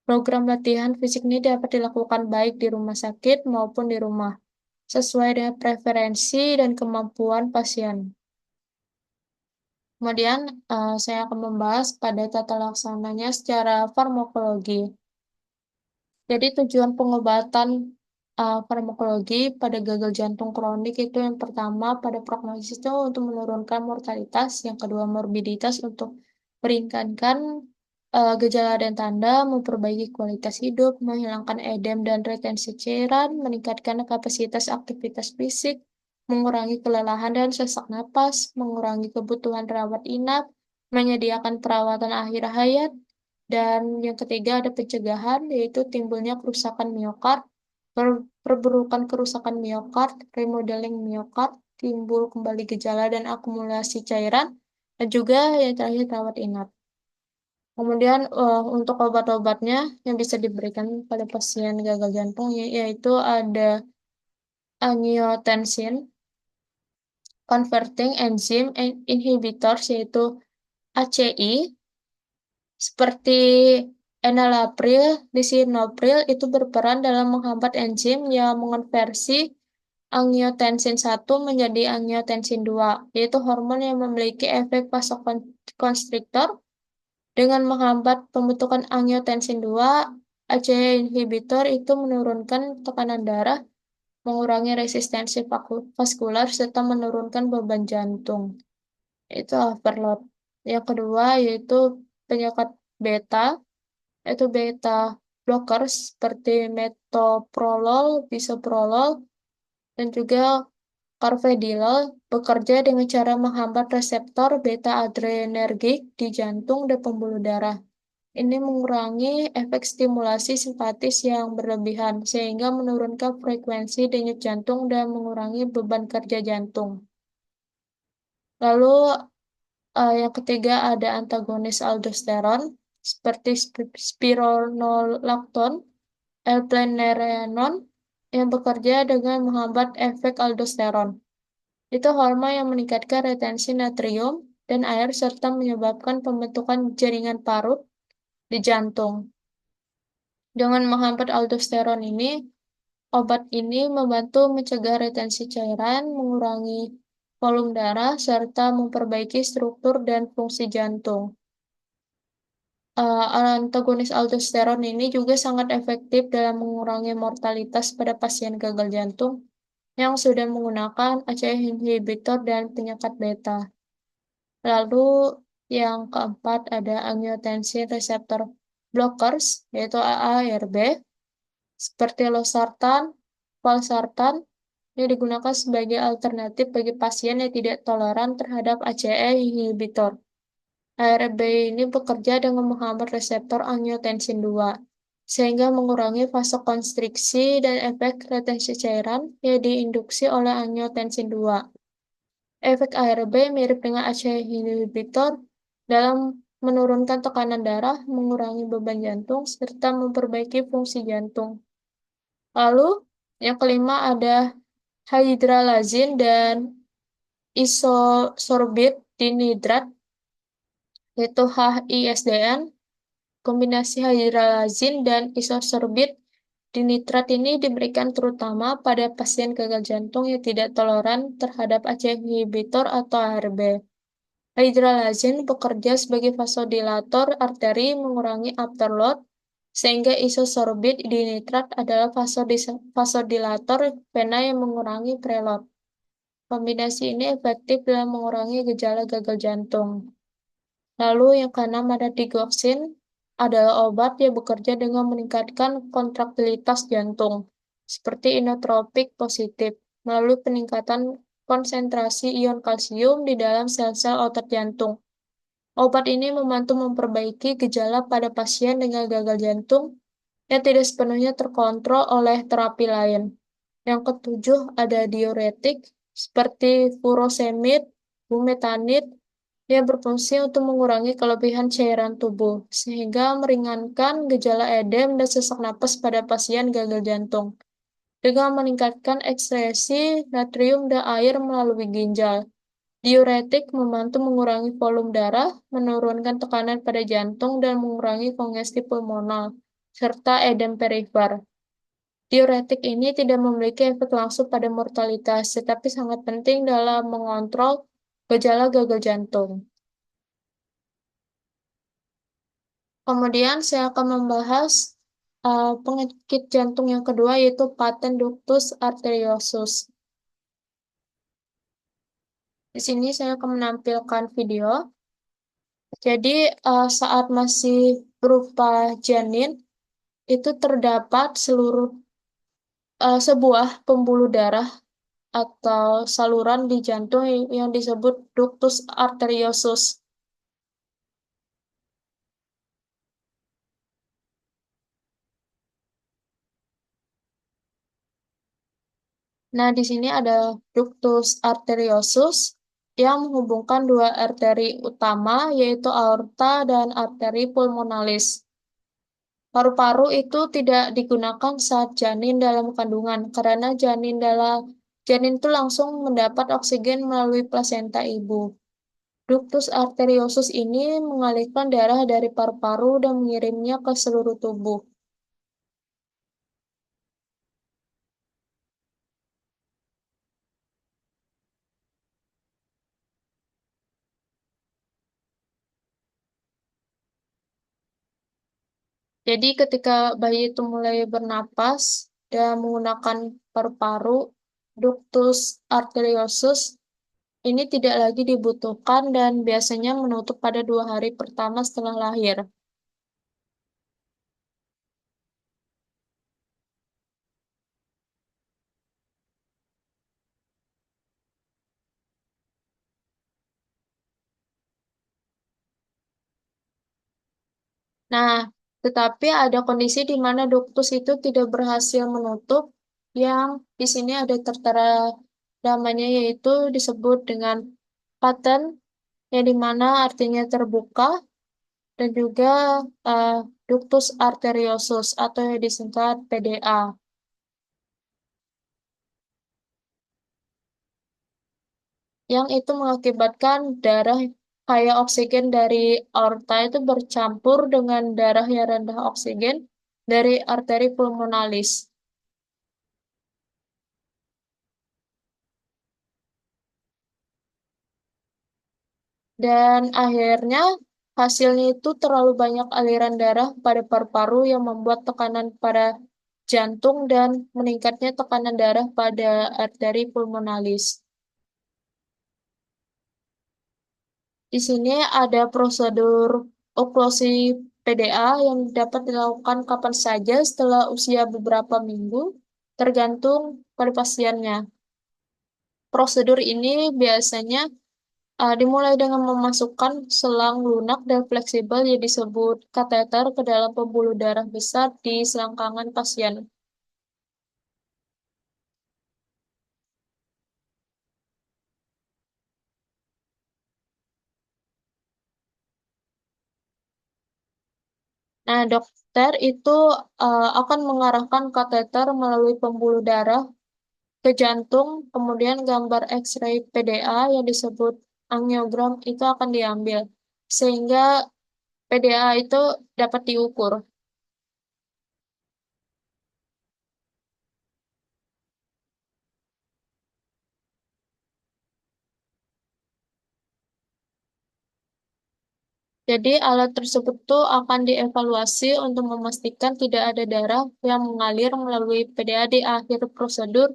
Program latihan fisik ini dapat dilakukan baik di rumah sakit maupun di rumah, sesuai dengan preferensi dan kemampuan pasien. Kemudian, saya akan membahas pada tata laksananya secara farmakologi. Jadi tujuan pengobatan farmakologi pada gagal jantung kronik itu yang pertama pada prognosis itu untuk menurunkan mortalitas, yang kedua morbiditas untuk meringankan gejala dan tanda, memperbaiki kualitas hidup, menghilangkan edem dan retensi cairan, meningkatkan kapasitas aktivitas fisik, mengurangi kelelahan dan sesak napas, mengurangi kebutuhan rawat inap, menyediakan perawatan akhir hayat, dan yang ketiga ada pencegahan, yaitu timbulnya kerusakan miokard, perburukan kerusakan miokard, remodeling miokard, timbul kembali gejala dan akumulasi cairan, dan juga yang terakhir rawat inap. Kemudian untuk obat-obatnya yang bisa diberikan pada pasien gagal jantung yaitu ada angiotensin, converting enzyme inhibitors yaitu ACI, seperti enalapril, lisinopril itu berperan dalam menghambat enzim yang mengonversi angiotensin 1 menjadi angiotensin 2, yaitu hormon yang memiliki efek vasokonstriktor. Dengan menghambat pembentukan angiotensin 2, ACE inhibitor itu menurunkan tekanan darah, mengurangi resistensi vaskular, serta menurunkan beban jantung. Itu overload. Yang kedua yaitu penyekat beta, yaitu beta blockers seperti metoprolol, bisoprolol, dan juga carvedilol bekerja dengan cara menghambat reseptor beta adrenergik di jantung dan pembuluh darah. Ini mengurangi efek stimulasi simpatis yang berlebihan, sehingga menurunkan frekuensi denyut jantung dan mengurangi beban kerja jantung. Lalu yang ketiga ada antagonis aldosteron, seperti spironolactone, alprazolam, yang bekerja dengan menghambat efek aldosteron. Itu hormon yang meningkatkan retensi natrium dan air serta menyebabkan pembentukan jaringan parut di jantung. Dengan menghambat aldosteron ini, obat ini membantu mencegah retensi cairan, mengurangi volume darah, serta memperbaiki struktur dan fungsi jantung. Antagonis aldosteron ini juga sangat efektif dalam mengurangi mortalitas pada pasien gagal jantung yang sudah menggunakan ACE inhibitor dan penyekat beta. Lalu yang keempat ada angiotensin receptor blockers, yaitu AARB, seperti losartan, valsartan, yang digunakan sebagai alternatif bagi pasien yang tidak toleran terhadap ACE inhibitor. ARB ini bekerja dengan menghambat reseptor angiotensin 2, sehingga mengurangi vasokonstriksi dan efek retensi cairan yang diinduksi oleh angiotensin 2. Efek ARB mirip dengan ACE inhibitor dalam menurunkan tekanan darah, mengurangi beban jantung, serta memperbaiki fungsi jantung. Lalu, yang kelima ada hydralazin dan isosorbit dinhidrat, yaitu HISDN. Kombinasi hydralazin dan isosorbit dinitrat ini diberikan terutama pada pasien gagal jantung yang tidak toleran terhadap ACE inhibitor atau ARB. Hydralazin bekerja sebagai vasodilator arteri mengurangi afterload, sehingga isosorbit dinitrat adalah vasodilator vena yang mengurangi preload. Kombinasi ini efektif dalam mengurangi gejala gagal jantung. Lalu yang keenam ada digoxin, adalah obat yang bekerja dengan meningkatkan kontraktilitas jantung, seperti inotropik positif, melalui peningkatan konsentrasi ion kalsium di dalam sel-sel otot jantung. Obat ini membantu memperbaiki gejala pada pasien dengan gagal jantung yang tidak sepenuhnya terkontrol oleh terapi lain. Yang ketujuh ada diuretik seperti furosemid, bumetanid, yang berfungsi untuk mengurangi kelebihan cairan tubuh, sehingga meringankan gejala edem dan sesak napas pada pasien gagal jantung, dengan meningkatkan ekskresi natrium dan air melalui ginjal. Diuretik membantu mengurangi volume darah, menurunkan tekanan pada jantung, dan mengurangi kongesti pulmonal, serta edem perifer. Diuretik ini tidak memiliki efek langsung pada mortalitas, tetapi sangat penting dalam mengontrol gejala gagal jantung. Kemudian saya akan membahas penyakit jantung yang kedua, yaitu patent ductus arteriosus. Di sini saya akan menampilkan video. Jadi saat masih berupa janin, itu terdapat sebuah pembuluh darah atau saluran di jantung yang disebut ductus arteriosus. Nah, di sini ada ductus arteriosus yang menghubungkan dua arteri utama, yaitu aorta dan arteri pulmonalis. Paru-paru itu tidak digunakan saat janin dalam kandungan, karena janin itu langsung mendapat oksigen melalui plasenta ibu. Ductus arteriosus ini mengalirkan darah dari paru-paru dan mengirimnya ke seluruh tubuh. Jadi ketika bayi itu mulai bernapas dan menggunakan paru-paru, ductus arteriosus ini tidak lagi dibutuhkan dan biasanya menutup pada 2 hari pertama setelah lahir. Nah, tetapi ada kondisi di mana ductus itu tidak berhasil menutup, yang di sini ada tertera namanya, yaitu disebut dengan patent, yang di mana artinya terbuka, dan juga uh, ductus arteriosus atau yang disingkat PDA. yang itu mengakibatkan darah kaya oksigen dari aorta itu bercampur dengan darah yang rendah oksigen dari arteri pulmonalis. Dan akhirnya hasilnya itu terlalu banyak aliran darah pada paru-paru yang membuat tekanan pada jantung dan meningkatnya tekanan darah pada arteri pulmonalis. Di sini ada prosedur oklusi PDA yang dapat dilakukan kapan saja setelah usia beberapa minggu, tergantung pada pasiennya. Prosedur ini biasanya dimulai dengan memasukkan selang lunak dan fleksibel yang disebut kateter ke dalam pembuluh darah besar di selangkangan pasien. Nah, dokter itu akan mengarahkan kateter melalui pembuluh darah ke jantung, kemudian gambar X-ray PDA yang disebut angiogram itu akan diambil, sehingga PDA itu dapat diukur. Jadi alat tersebut tuh akan dievaluasi untuk memastikan tidak ada darah yang mengalir melalui PDA di akhir prosedur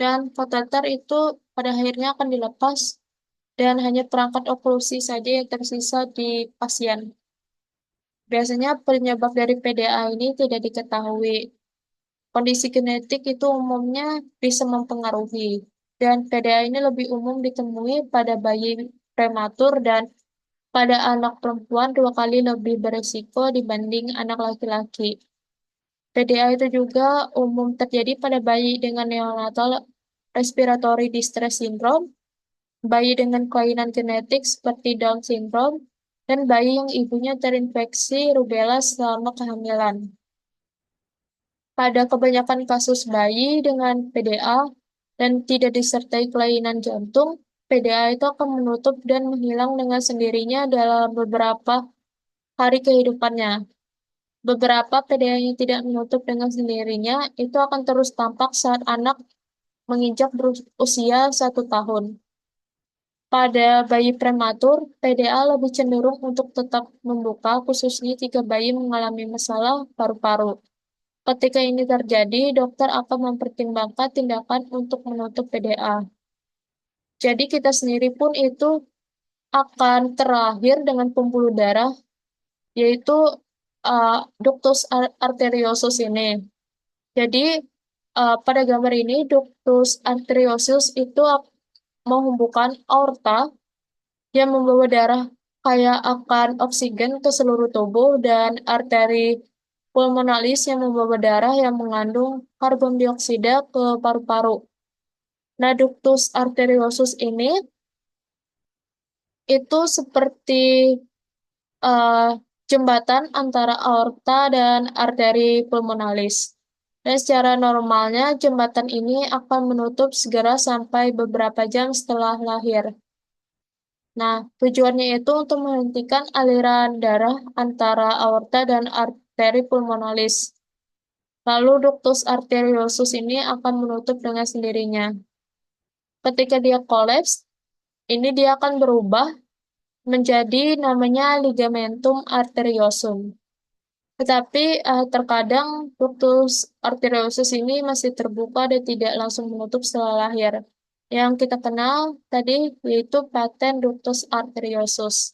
dan kateter itu pada akhirnya akan dilepas dan hanya perangkat oklusi saja yang tersisa di pasien. Biasanya penyebab dari PDA ini tidak diketahui. Kondisi genetik itu umumnya bisa mempengaruhi, dan PDA ini lebih umum ditemui pada bayi prematur dan pada anak perempuan 2 kali lebih beresiko dibanding anak laki-laki. PDA itu juga umum terjadi pada bayi dengan neonatal respiratory distress syndrome, bayi dengan kelainan genetik seperti Down syndrome, dan bayi yang ibunya terinfeksi rubella selama kehamilan. Pada kebanyakan kasus bayi dengan PDA dan tidak disertai kelainan jantung, PDA itu akan menutup dan menghilang dengan sendirinya dalam beberapa hari kehidupannya. Beberapa PDA yang tidak menutup dengan sendirinya itu akan terus tampak saat anak menginjak usia 1 tahun. Pada bayi prematur, PDA lebih cenderung untuk tetap membuka, khususnya jika bayi mengalami masalah paru-paru. Ketika ini terjadi, dokter akan mempertimbangkan tindakan untuk menutup PDA. Jadi kita sendiri pun itu akan terlahir dengan pembuluh darah, yaitu ductus arteriosus ini. Jadi pada gambar ini ductus arteriosus itu menghubungkan aorta yang membawa darah kaya akan oksigen ke seluruh tubuh dan arteri pulmonalis yang membawa darah yang mengandung karbon dioksida ke paru-paru. Nah, ductus arteriosus ini itu seperti eh, jembatan antara aorta dan arteri pulmonalis. Dan secara normalnya jembatan ini akan menutup segera sampai beberapa jam setelah lahir. Nah, tujuannya itu untuk menghentikan aliran darah antara aorta dan arteri pulmonalis. Lalu ductus arteriosus ini akan menutup dengan sendirinya. Ketika dia kolaps, ini dia akan berubah menjadi namanya ligamentum arteriosum. Tetapi terkadang ductus arteriosus ini masih terbuka dan tidak langsung menutup setelah lahir. Yang kita kenal tadi yaitu paten ductus arteriosus.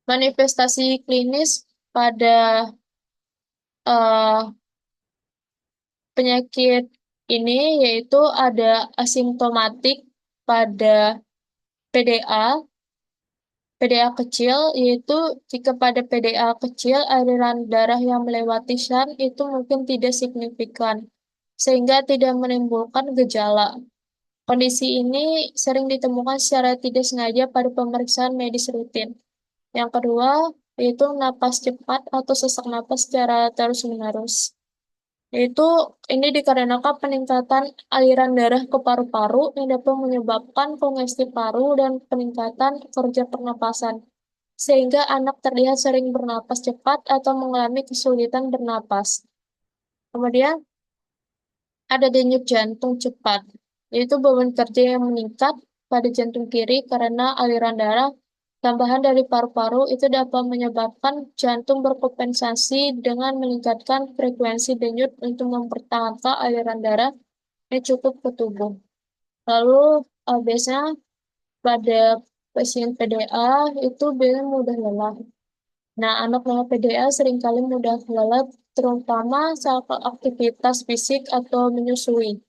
Manifestasi klinis pada eh, penyakit ini yaitu ada asimptomatik pada PDA, PDA kecil, yaitu jika pada PDA kecil aliran darah yang melewati shunt itu mungkin tidak signifikan, sehingga tidak menimbulkan gejala. Kondisi ini sering ditemukan secara tidak sengaja pada pemeriksaan medis rutin. Yang kedua, yaitu napas cepat atau sesak napas secara terus-menerus. Yaitu ini dikarenakan peningkatan aliran darah ke paru-paru yang dapat menyebabkan kongesti paru dan peningkatan kerja pernapasan, sehingga anak terlihat sering bernapas cepat atau mengalami kesulitan bernapas. Kemudian ada denyut jantung cepat, yaitu beban kerja yang meningkat pada jantung kiri karena aliran darah tambahan dari paru-paru itu dapat menyebabkan jantung berkompensasi dengan meningkatkan frekuensi denyut untuk mempertahankan aliran darah yang cukup ke tubuh. Lalu biasanya pada pasien PDA itu biasanya mudah lelah. Nah, anak dengan PDA seringkali mudah lelah, terutama saat aktivitas fisik atau menyusui.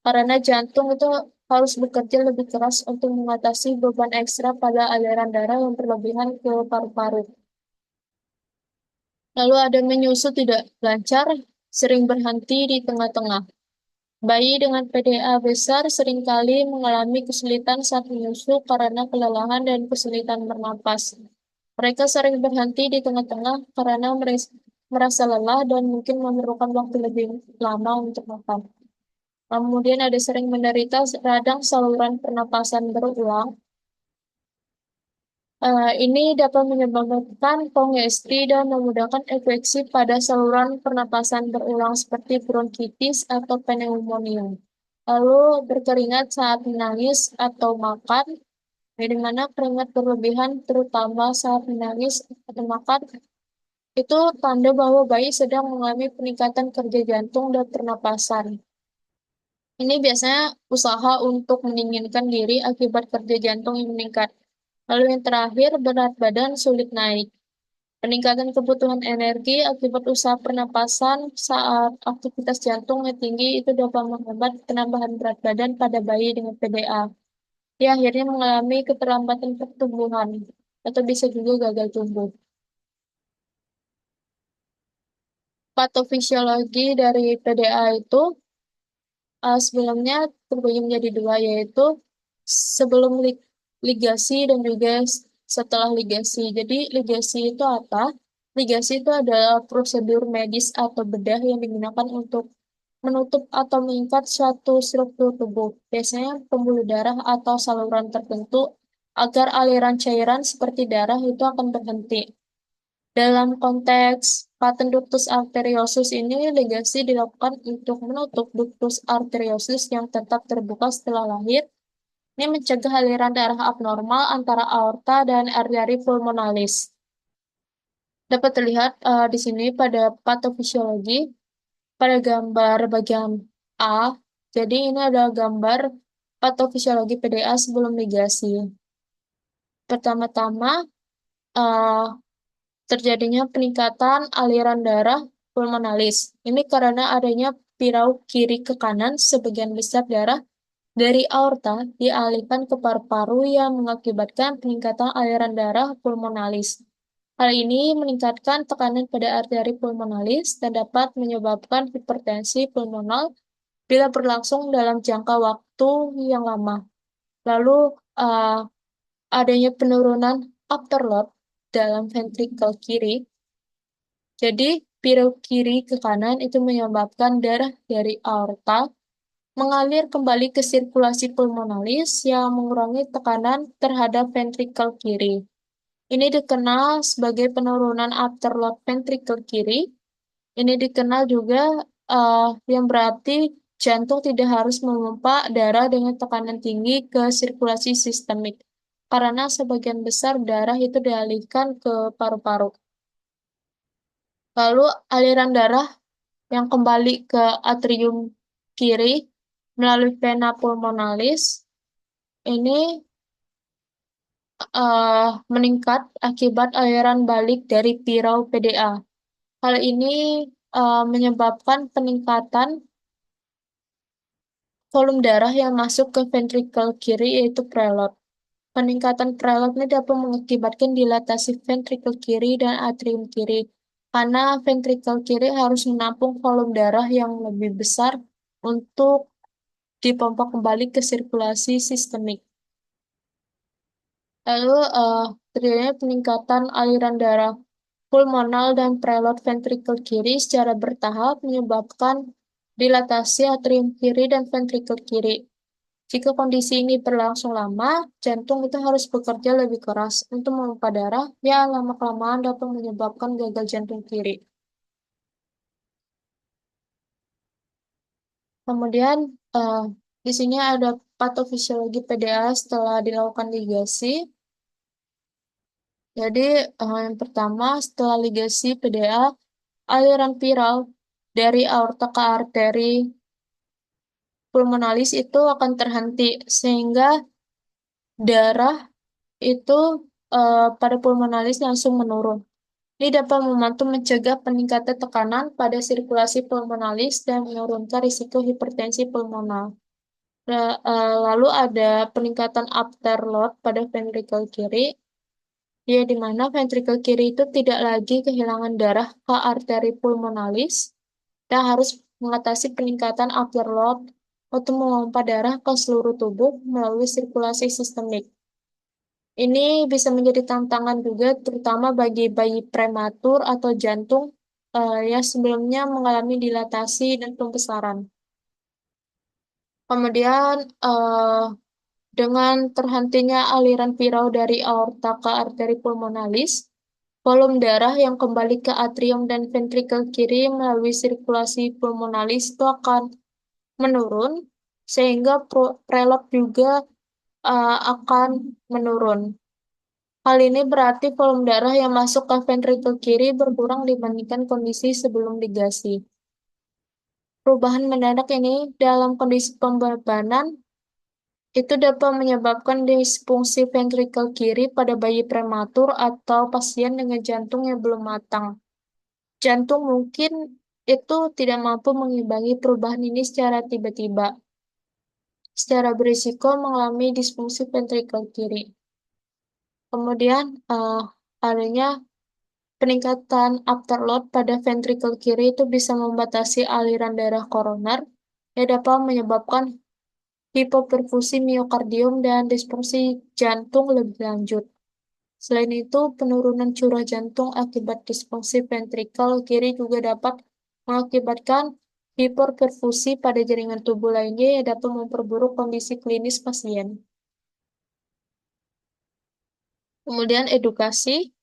Karena jantung itu harus bekerja lebih keras untuk mengatasi beban ekstra pada aliran darah yang berlebihan ke paru-paru. Lalu ada menyusut tidak lancar, sering berhenti di tengah-tengah. Bayi dengan PDA besar seringkali mengalami kesulitan saat menyusu karena kelelahan dan kesulitan bernapas. Mereka sering berhenti di tengah-tengah karena merasa lelah dan mungkin memerlukan waktu lebih lama untuk makan. Kemudian ada sering menderita radang saluran pernapasan berulang. Ini dapat menyebabkan kongesti dan memudahkan infeksi pada saluran pernapasan berulang seperti bronkitis atau pneumonia. Lalu berkeringat saat menangis atau makan, di mana keringat berlebihan terutama saat menangis atau makan, itu tanda bahwa bayi sedang mengalami peningkatan kerja jantung dan pernapasan. Ini biasanya usaha untuk mendinginkan diri akibat kerja jantung yang meningkat. Lalu yang terakhir, berat badan sulit naik. Peningkatan kebutuhan energi akibat usaha pernapasan saat aktivitas jantung yang tinggi itu dapat menghambat penambahan berat badan pada bayi dengan PDA. Dia akhirnya mengalami keterlambatan pertumbuhan atau bisa juga gagal tumbuh. Patofisiologi dari PDA itu sebelumnya terbagi menjadi dua, yaitu sebelum ligasi dan juga setelah ligasi. Jadi ligasi itu apa? Ligasi itu adalah prosedur medis atau bedah yang digunakan untuk menutup atau mengikat suatu struktur tubuh, biasanya pembuluh darah atau saluran tertentu, agar aliran cairan seperti darah itu akan berhenti. Dalam konteks paten ductus arteriosus ini, ligasi dilakukan untuk menutup ductus arteriosus yang tetap terbuka setelah lahir. Ini mencegah aliran darah abnormal antara aorta dan arteri pulmonalis. Dapat terlihat di sini pada patofisiologi, pada gambar bagian A. Jadi ini adalah gambar patofisiologi PDA sebelum ligasi. Pertama-tama, eh, terjadinya peningkatan aliran darah pulmonalis. Ini karena adanya pirau kiri ke kanan, sebagian besar darah dari aorta dialihkan ke paru-paru yang mengakibatkan peningkatan aliran darah pulmonalis. Hal ini meningkatkan tekanan pada arteri pulmonalis dan dapat menyebabkan hipertensi pulmonal bila berlangsung dalam jangka waktu yang lama. Lalu, uh, adanya penurunan afterload dalam ventrikel kiri. Jadi, piru kiri ke kanan itu menyebabkan darah dari aorta mengalir kembali ke sirkulasi pulmonalis yang mengurangi tekanan terhadap ventrikel kiri. Ini dikenal sebagai penurunan afterload ventrikel kiri. Ini dikenal juga yang berarti jantung tidak harus memompa darah dengan tekanan tinggi ke sirkulasi sistemik, karena sebagian besar darah itu dialihkan ke paru-paru. Lalu aliran darah yang kembali ke atrium kiri melalui vena pulmonalis ini meningkat akibat aliran balik dari pirau PDA. Hal ini menyebabkan peningkatan volume darah yang masuk ke ventrikel kiri yaitu preload. Peningkatan preload ini dapat mengakibatkan dilatasi ventrikel kiri dan atrium kiri, karena ventrikel kiri harus menampung volume darah yang lebih besar untuk dipompa kembali ke sirkulasi sistemik. Lalu terjadinya peningkatan aliran darah pulmonal dan preload ventrikel kiri secara bertahap menyebabkan dilatasi atrium kiri dan ventrikel kiri. Jika kondisi ini berlangsung lama, jantung itu harus bekerja lebih keras untuk memompa darah, yang lama-kelamaan dapat menyebabkan gagal jantung kiri. Kemudian, eh, di sini ada patofisiologi PDA setelah dilakukan ligasi. Jadi, yang pertama, setelah ligasi PDA, aliran viral dari aorta ke arteri pulmonalis itu akan terhenti, sehingga darah itu pada pulmonalis langsung menurun. Ini dapat membantu mencegah peningkatan tekanan pada sirkulasi pulmonalis dan menurunkan risiko hipertensi pulmonal. Lalu ada peningkatan afterload pada ventrikel kiri, ya di mana ventrikel kiri itu tidak lagi kehilangan darah ke arteri pulmonalis dan harus mengatasi peningkatan afterload untuk memompa darah ke seluruh tubuh melalui sirkulasi sistemik. Ini bisa menjadi tantangan juga, terutama bagi bayi prematur atau jantung yang sebelumnya mengalami dilatasi dan pembesaran. Kemudian, dengan terhentinya aliran viral dari aorta ke arteri pulmonalis, volume darah yang kembali ke atrium dan ventrikel kiri melalui sirkulasi pulmonalis itu akan menurun, sehingga preload juga akan menurun. Hal ini berarti volume darah yang masuk ke ventrikel kiri berkurang dibandingkan kondisi sebelum ligasi. Perubahan mendadak ini dalam kondisi pembebanan itu dapat menyebabkan disfungsi ventrikel kiri pada bayi prematur atau pasien dengan jantung yang belum matang. Jantung mungkin itu tidak mampu mengimbangi perubahan ini secara tiba-tiba, secara berisiko mengalami disfungsi ventrikel kiri. Kemudian, adanya peningkatan afterload pada ventrikel kiri itu bisa membatasi aliran darah koroner yang dapat menyebabkan hipoperfusi miokardium dan disfungsi jantung lebih lanjut. Selain itu, penurunan curah jantung akibat disfungsi ventrikel kiri juga dapat mengakibatkan hiperperfusi pada jaringan tubuh lainnya yang dapat memperburuk kondisi klinis pasien. Kemudian edukasi.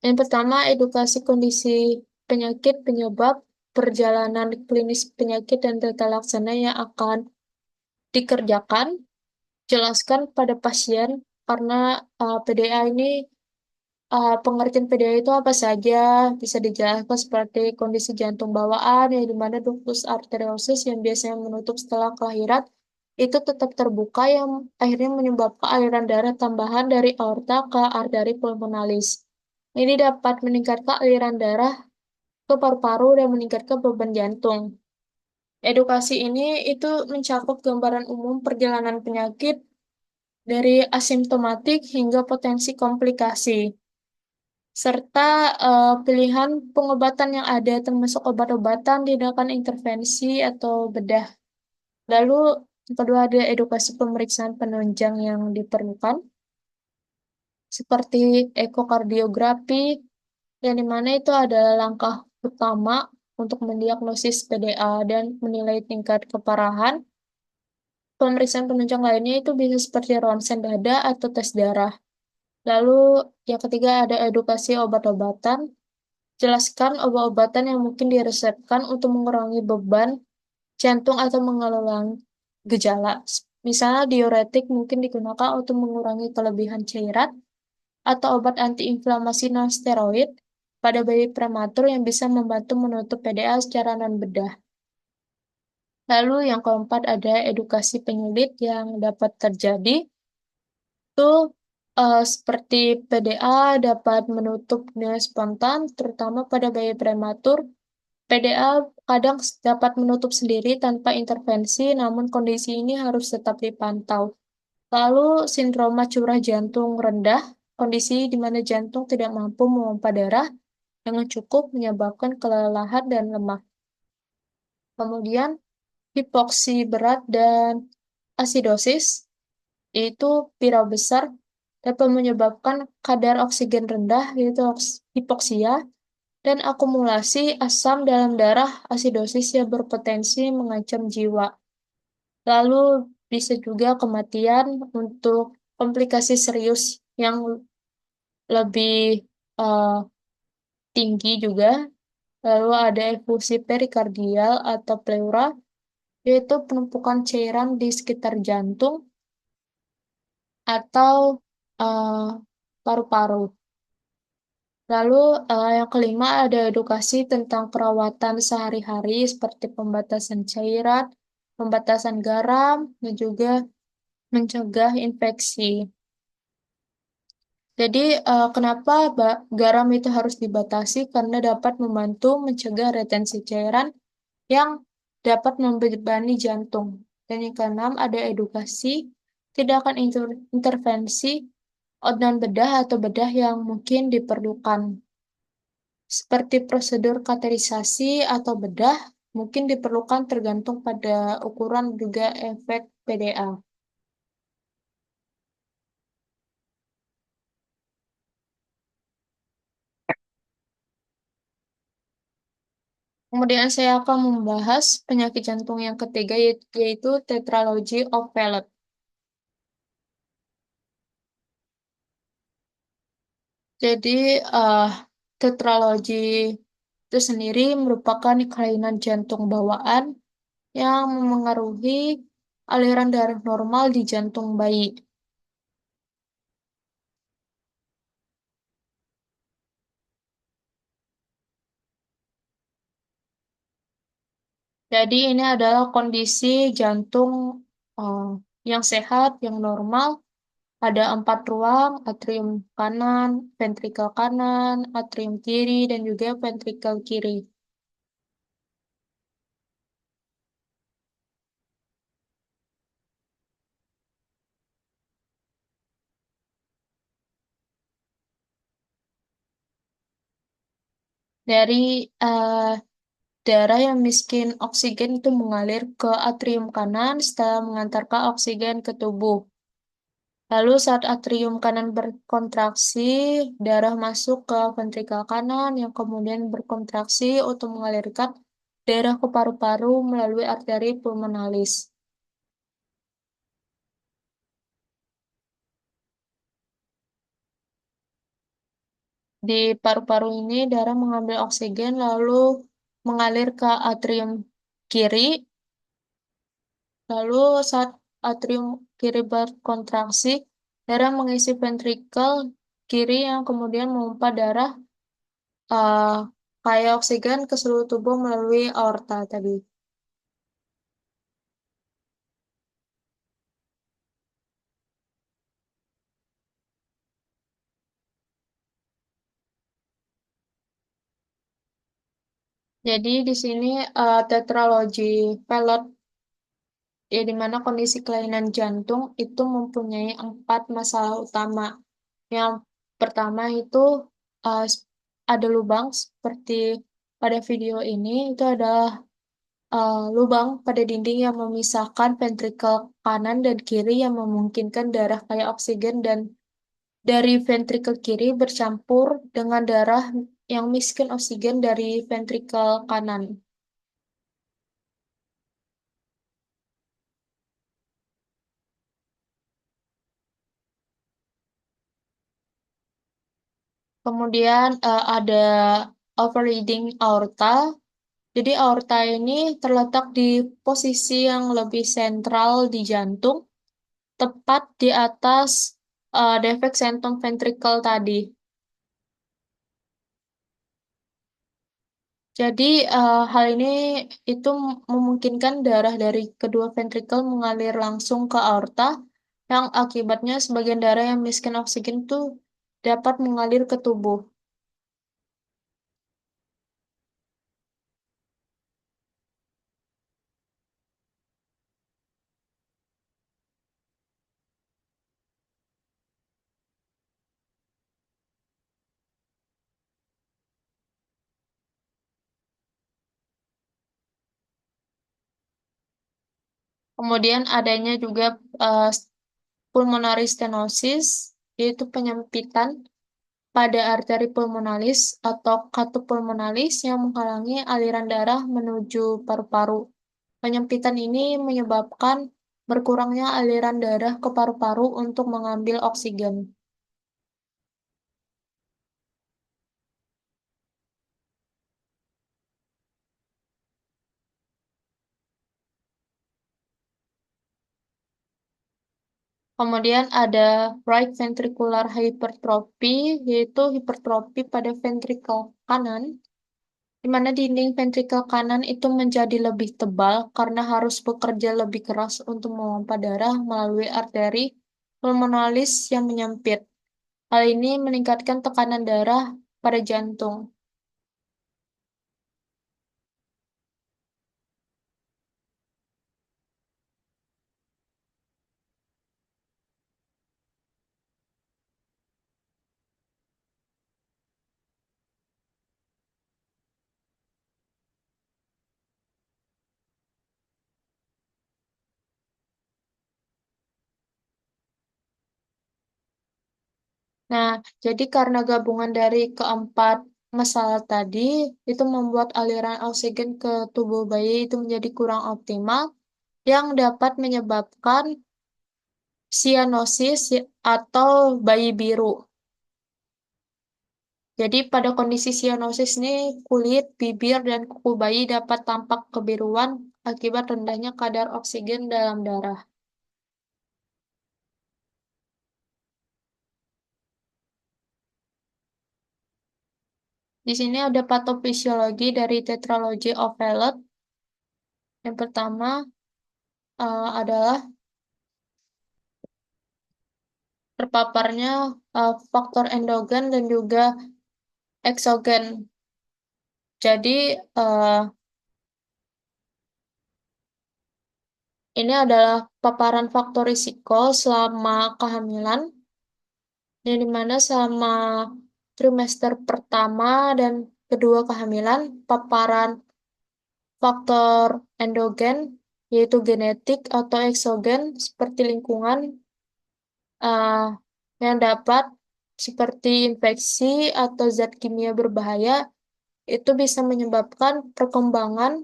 Yang pertama, edukasi kondisi penyakit penyebab, perjalanan klinis penyakit, dan tata laksana yang akan dikerjakan. Jelaskan pada pasien, karena PDA ini, pengertian PDA itu apa saja, bisa dijelaskan seperti kondisi jantung bawaan, yang dimana ductus arteriosus yang biasanya menutup setelah kelahiran, itu tetap terbuka yang akhirnya menyebabkan aliran darah tambahan dari aorta ke arteri pulmonalis. Ini dapat meningkatkan aliran darah ke paru-paru dan meningkatkan beban jantung. Edukasi ini itu mencakup gambaran umum perjalanan penyakit dari asimptomatik hingga potensi komplikasi, serta pilihan pengobatan yang ada termasuk obat-obatan, tindakan intervensi, atau bedah. Lalu, yang kedua ada edukasi pemeriksaan penunjang yang diperlukan, seperti ekokardiografi, yang dimana itu adalah langkah utama untuk mendiagnosis PDA dan menilai tingkat keparahan. Pemeriksaan penunjang lainnya itu bisa seperti ronsen dada atau tes darah. Lalu yang ketiga ada edukasi obat-obatan. Jelaskan obat-obatan yang mungkin diresepkan untuk mengurangi beban jantung atau mengelola gejala. Misalnya diuretik mungkin digunakan untuk mengurangi kelebihan cairan atau obat antiinflamasi non-steroid pada bayi prematur yang bisa membantu menutup PDA secara non-bedah. Lalu yang keempat ada edukasi penyulit yang dapat terjadi. Itu seperti PDA dapat menutup dengan spontan, terutama pada bayi prematur. PDA kadang dapat menutup sendiri tanpa intervensi, namun kondisi ini harus tetap dipantau. Lalu sindroma curah jantung rendah, kondisi di mana jantung tidak mampu memompa darah dengan cukup menyebabkan kelelahan dan lemah. Kemudian hipoksi berat dan asidosis, yaitu viral besar dapat menyebabkan kadar oksigen rendah, yaitu hipoksia, dan akumulasi asam dalam darah asidosis yang berpotensi mengancam jiwa. Lalu bisa juga kematian untuk komplikasi serius yang lebih eh, tinggi juga. Lalu ada efusi perikardial atau pleura, yaitu penumpukan cairan di sekitar jantung atau eh, paru-paru. Lalu yang kelima ada edukasi tentang perawatan sehari-hari seperti pembatasan cairan, pembatasan garam, dan juga mencegah infeksi. Jadi, kenapa garam itu harus dibatasi? Karena dapat membantu mencegah retensi cairan yang dapat membebani jantung. Dan yang keenam, ada edukasi, tindakan intervensi, organ bedah atau bedah yang mungkin diperlukan. Seperti prosedur kateterisasi atau bedah, mungkin diperlukan tergantung pada ukuran juga efek PDA. Kemudian saya akan membahas penyakit jantung yang ketiga yaitu tetralogy of Fallot. Jadi tetralogy itu sendiri merupakan kelainan jantung bawaan yang memengaruhi aliran darah normal di jantung bayi. Jadi ini adalah kondisi jantung eh, yang sehat, yang normal. Ada 4 ruang, atrium kanan, ventrikel kanan, atrium kiri, dan juga ventrikel kiri. Dari eh, darah yang miskin oksigen itu mengalir ke atrium kanan setelah mengantarkan oksigen ke tubuh. Lalu saat atrium kanan berkontraksi, darah masuk ke ventrikel kanan yang kemudian berkontraksi untuk mengalirkan darah ke paru-paru melalui arteri pulmonalis. Di paru-paru ini darah mengambil oksigen lalu mengalir ke atrium kiri. Lalu saat atrium kiri berkontraksi, darah mengisi ventrikel kiri yang kemudian memompa darah eh, kaya oksigen ke seluruh tubuh melalui aorta tadi. Jadi di sini tetralogy Fallot, ya di mana kondisi kelainan jantung itu mempunyai 4 masalah utama. Yang pertama itu uh, ada lubang seperti pada video ini, itu adalah lubang pada dinding yang memisahkan ventrikel kanan dan kiri yang memungkinkan darah kaya oksigen dan dari ventrikel kiri bercampur dengan darah yang miskin oksigen dari ventrikel kanan. Kemudian ada overreading aorta. Jadi aorta ini terletak di posisi yang lebih sentral di jantung, tepat di atas defek sentum ventrikel tadi. Jadi hal ini itu memungkinkan darah dari kedua ventrikel mengalir langsung ke aorta, yang akibatnya sebagian darah yang miskin oksigen itu dapat mengalir ke tubuh. Kemudian adanya juga eh, pulmonary stenosis. yaitu penyempitan pada arteri pulmonalis atau katup pulmonalis yang menghalangi aliran darah menuju paru-paru. Penyempitan ini menyebabkan berkurangnya aliran darah ke paru-paru untuk mengambil oksigen. Kemudian ada right ventricular hypertrophy, yaitu hipertrofi pada ventrikel kanan, di mana dinding ventrikel kanan itu menjadi lebih tebal karena harus bekerja lebih keras untuk memompa darah melalui arteri pulmonalis yang menyempit. Hal ini meningkatkan tekanan darah pada jantung. Nah, jadi karena gabungan dari keempat masalah tadi, itu membuat aliran oksigen ke tubuh bayi itu menjadi kurang optimal, yang dapat menyebabkan sianosis atau bayi biru. Jadi pada kondisi sianosis ini, kulit, bibir, dan kuku bayi dapat tampak kebiruan akibat rendahnya kadar oksigen dalam darah. Di sini ada patofisiologi dari tetralogy of Fallot. Yang pertama adalah terpaparnya faktor endogen dan juga eksogen. Jadi ini adalah paparan faktor risiko selama kehamilan, yang dimana selama trimester pertama dan kedua kehamilan, paparan faktor endogen, yaitu genetik atau eksogen, seperti lingkungan, eh, yang dapat seperti infeksi atau zat kimia berbahaya, itu bisa menyebabkan perkembangan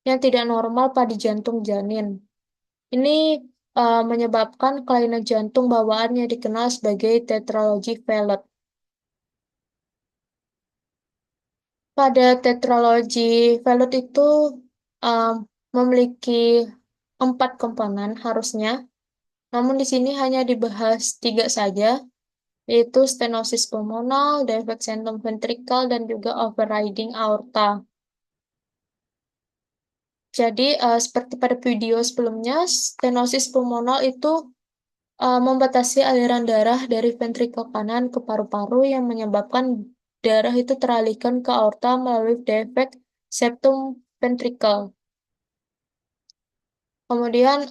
yang tidak normal pada jantung janin. Ini menyebabkan kelainan jantung bawaan yang dikenal sebagai tetralogy Fallot. Pada tetralogy Fallot itu um, memiliki 4 komponen harusnya, namun di sini hanya dibahas 3 saja, yaitu stenosis pulmonal, defect septum ventricle, dan juga overriding aorta. Jadi, seperti pada video sebelumnya, stenosis pulmonal itu membatasi aliran darah dari ventrikel kanan ke paru-paru yang menyebabkan darah itu teralihkan ke aorta melalui defect septum ventricle. Kemudian,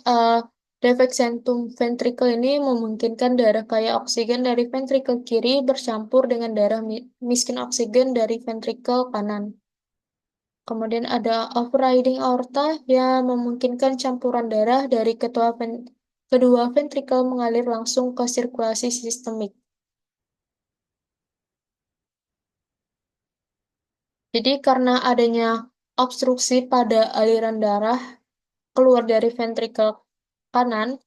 defect septum ventricle ini memungkinkan darah kaya oksigen dari ventrikel kiri bercampur dengan darah miskin oksigen dari ventrikel kanan. Kemudian ada overriding aorta yang memungkinkan campuran darah dari kedua ventrikel mengalir langsung ke sirkulasi sistemik. Jadi karena adanya obstruksi pada aliran darah keluar dari ventrikel kanan,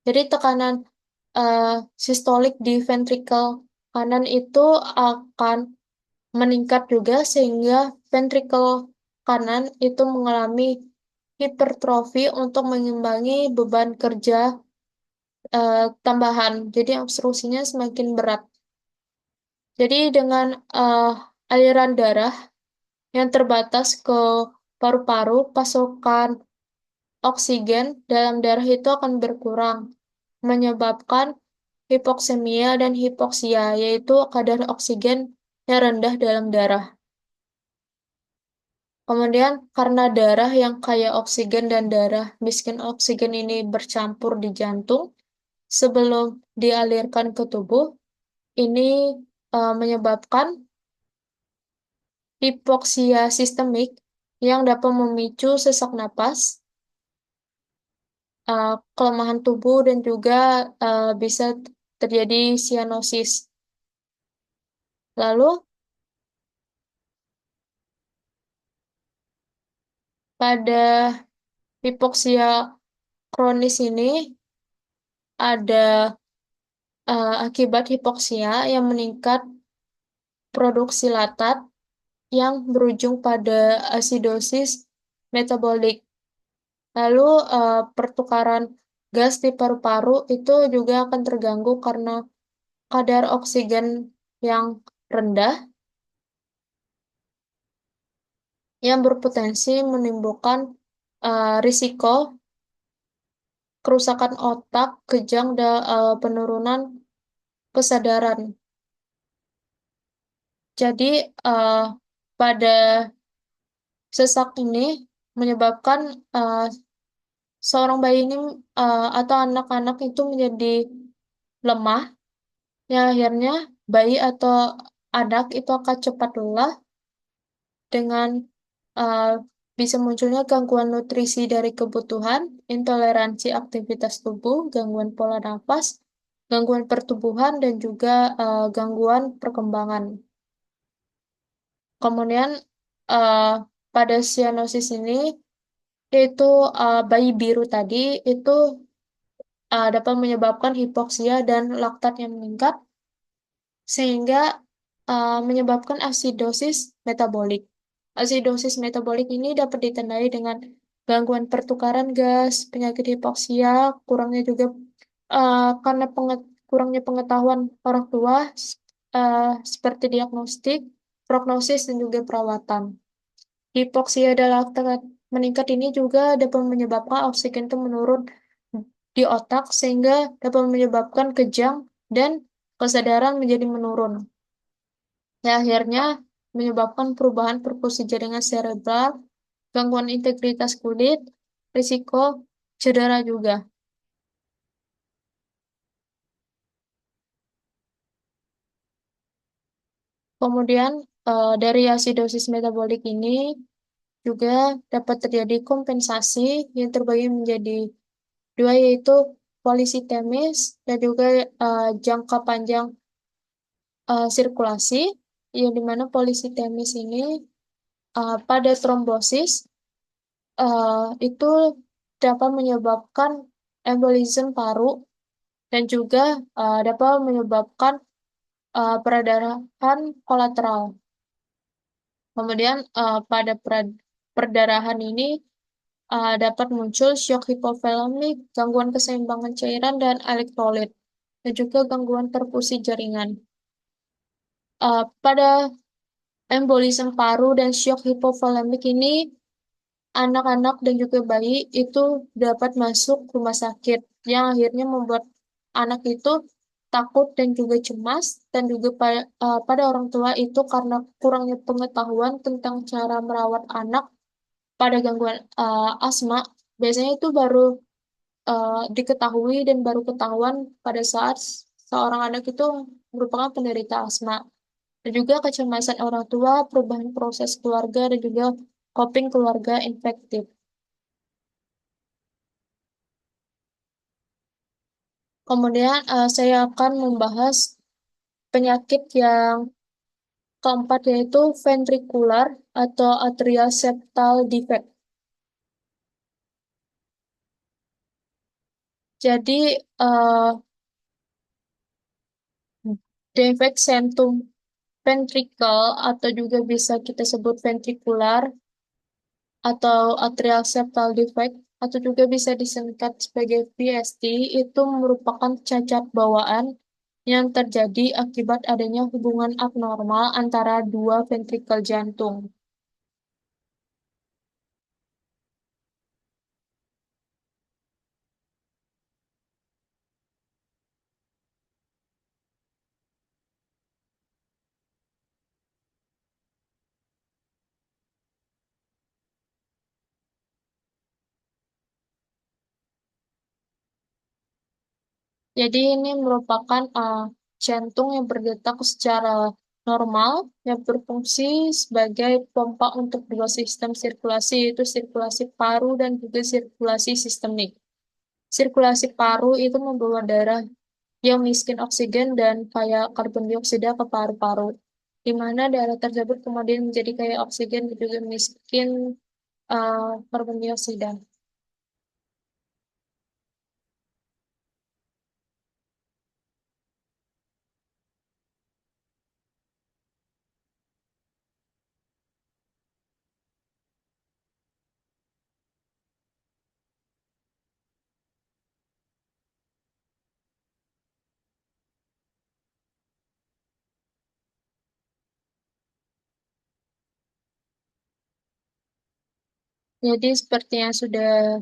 jadi tekanan eh, sistolik di ventrikel kanan itu akan meningkat juga sehingga ventrikel kanan itu mengalami hipertrofi untuk mengimbangi beban kerja tambahan. Jadi obstruksinya semakin berat. Jadi dengan eh, aliran darah yang terbatas ke paru-paru, pasokan oksigen dalam darah itu akan berkurang, menyebabkan hipoksemia dan hipoksia, yaitu kadar oksigen yang rendah dalam darah. Kemudian, karena darah yang kaya oksigen dan darah miskin oksigen ini bercampur di jantung sebelum dialirkan ke tubuh, ini menyebabkan hipoksia sistemik yang dapat memicu sesak napas, kelemahan tubuh, dan juga bisa terjadi sianosis. Lalu pada hipoksia kronis ini ada akibat hipoksia yang meningkat produksi laktat yang berujung pada asidosis metabolik. Lalu pertukaran gas di paru-paru itu juga akan terganggu karena kadar oksigen yang rendah yang berpotensi menimbulkan risiko kerusakan otak, kejang, dan penurunan kesadaran. Jadi eh, pada sesak ini menyebabkan seorang bayi ini atau anak-anak itu menjadi lemah, yang akhirnya bayi atau anak itu akan cepat lelah dengan uh, bisa munculnya gangguan nutrisi dari kebutuhan, intoleransi aktivitas tubuh, gangguan pola nafas, gangguan pertumbuhan, dan juga gangguan perkembangan. Kemudian uh, pada sianosis ini, yaitu bayi biru tadi itu dapat menyebabkan hipoksia dan laktat yang meningkat, sehingga menyebabkan asidosis metabolik. Asidosis metabolik ini dapat ditandai dengan gangguan pertukaran gas, penyakit hipoksia, kurangnya juga karena kurangnya pengetahuan orang tua uh, seperti diagnostik, prognosis, dan juga perawatan. Hipoksia dan laktat meningkat ini juga dapat menyebabkan oksigen itu menurun di otak sehingga dapat menyebabkan kejang dan kesadaran menjadi menurun. Ya, akhirnya menyebabkan perubahan perfusi jaringan cerebral, gangguan integritas kulit, risiko cedera juga. Kemudian dari asidosis metabolik ini juga dapat terjadi kompensasi yang terbagi menjadi dua, yaitu polisitemis dan juga jangka panjang sirkulasi, yang dimana polisitemis ini pada trombosis itu dapat menyebabkan embolisme paru dan juga dapat menyebabkan perdarahan kolateral. Kemudian pada perdarahan ini dapat muncul shock hipovolemik, gangguan keseimbangan cairan dan elektrolit, dan juga gangguan perfusi jaringan. Pada embolisme paru dan shock hipovolemik ini, anak-anak dan juga bayi itu dapat masuk rumah sakit, yang akhirnya membuat anak itu takut dan juga cemas, dan juga pada orang tua itu karena kurangnya pengetahuan tentang cara merawat anak pada gangguan asma. Biasanya itu baru diketahui dan baru ketahuan pada saat seorang anak itu merupakan penderita asma. Dan juga kecemasan orang tua, perubahan proses keluarga, dan juga coping keluarga infektif. Kemudian saya akan membahas penyakit yang keempat, yaitu ventricular atau atrial septal defect. Jadi defek septum ventricle atau juga bisa kita sebut ventricular atau atrial septal defect atau juga bisa disingkat sebagai VSD, itu merupakan cacat bawaan yang terjadi akibat adanya hubungan abnormal antara dua ventrikel jantung. Jadi ini merupakan jantung yang berdetak secara normal yang berfungsi sebagai pompa untuk dua sistem sirkulasi, yaitu sirkulasi paru dan juga sirkulasi sistemik. Sirkulasi paru itu membawa darah yang miskin oksigen dan kaya karbon dioksida ke paru-paru, di mana daerah tersebut kemudian menjadi kaya oksigen dan juga miskin karbon dioksida. Jadi seperti yang sudah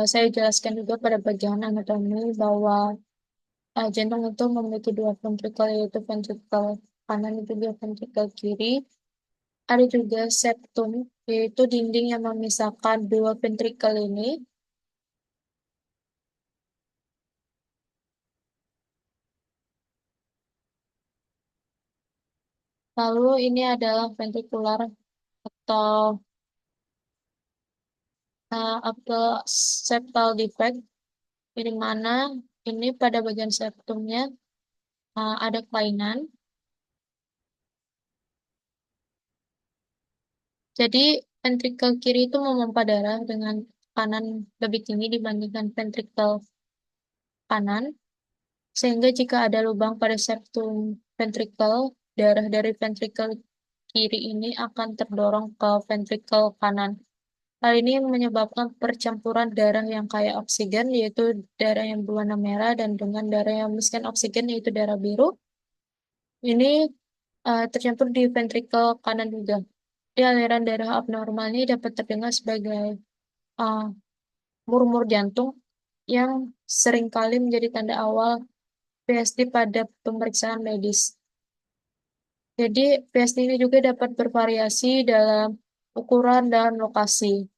saya jelaskan juga pada bagian anatomi bahwa jantung itu memiliki dua ventrikel, yaitu ventrikel kanan itu dia ventrikel kiri. Ada juga septum, yaitu dinding yang memisahkan dua ventrikel ini. Lalu ini adalah ventrikular atau atau septal defect, di mana ini pada bagian septumnya ada kelainan. Jadi ventrikel kiri itu memompa darah dengan tekanan lebih tinggi dibandingkan ventrikel kanan, sehingga jika ada lubang pada septum ventrikel, darah dari ventrikel kiri ini akan terdorong ke ventrikel kanan. Hal ini menyebabkan percampuran darah yang kaya oksigen, yaitu darah yang berwarna merah, dan dengan darah yang miskin oksigen, yaitu darah biru. Ini tercampur di ventrikel kanan juga. Di aliran darah abnormal ini dapat terdengar sebagai uh, murmur jantung yang seringkali menjadi tanda awal PSD pada pemeriksaan medis. Jadi, PSD ini juga dapat bervariasi dalam ukuran dan lokasi.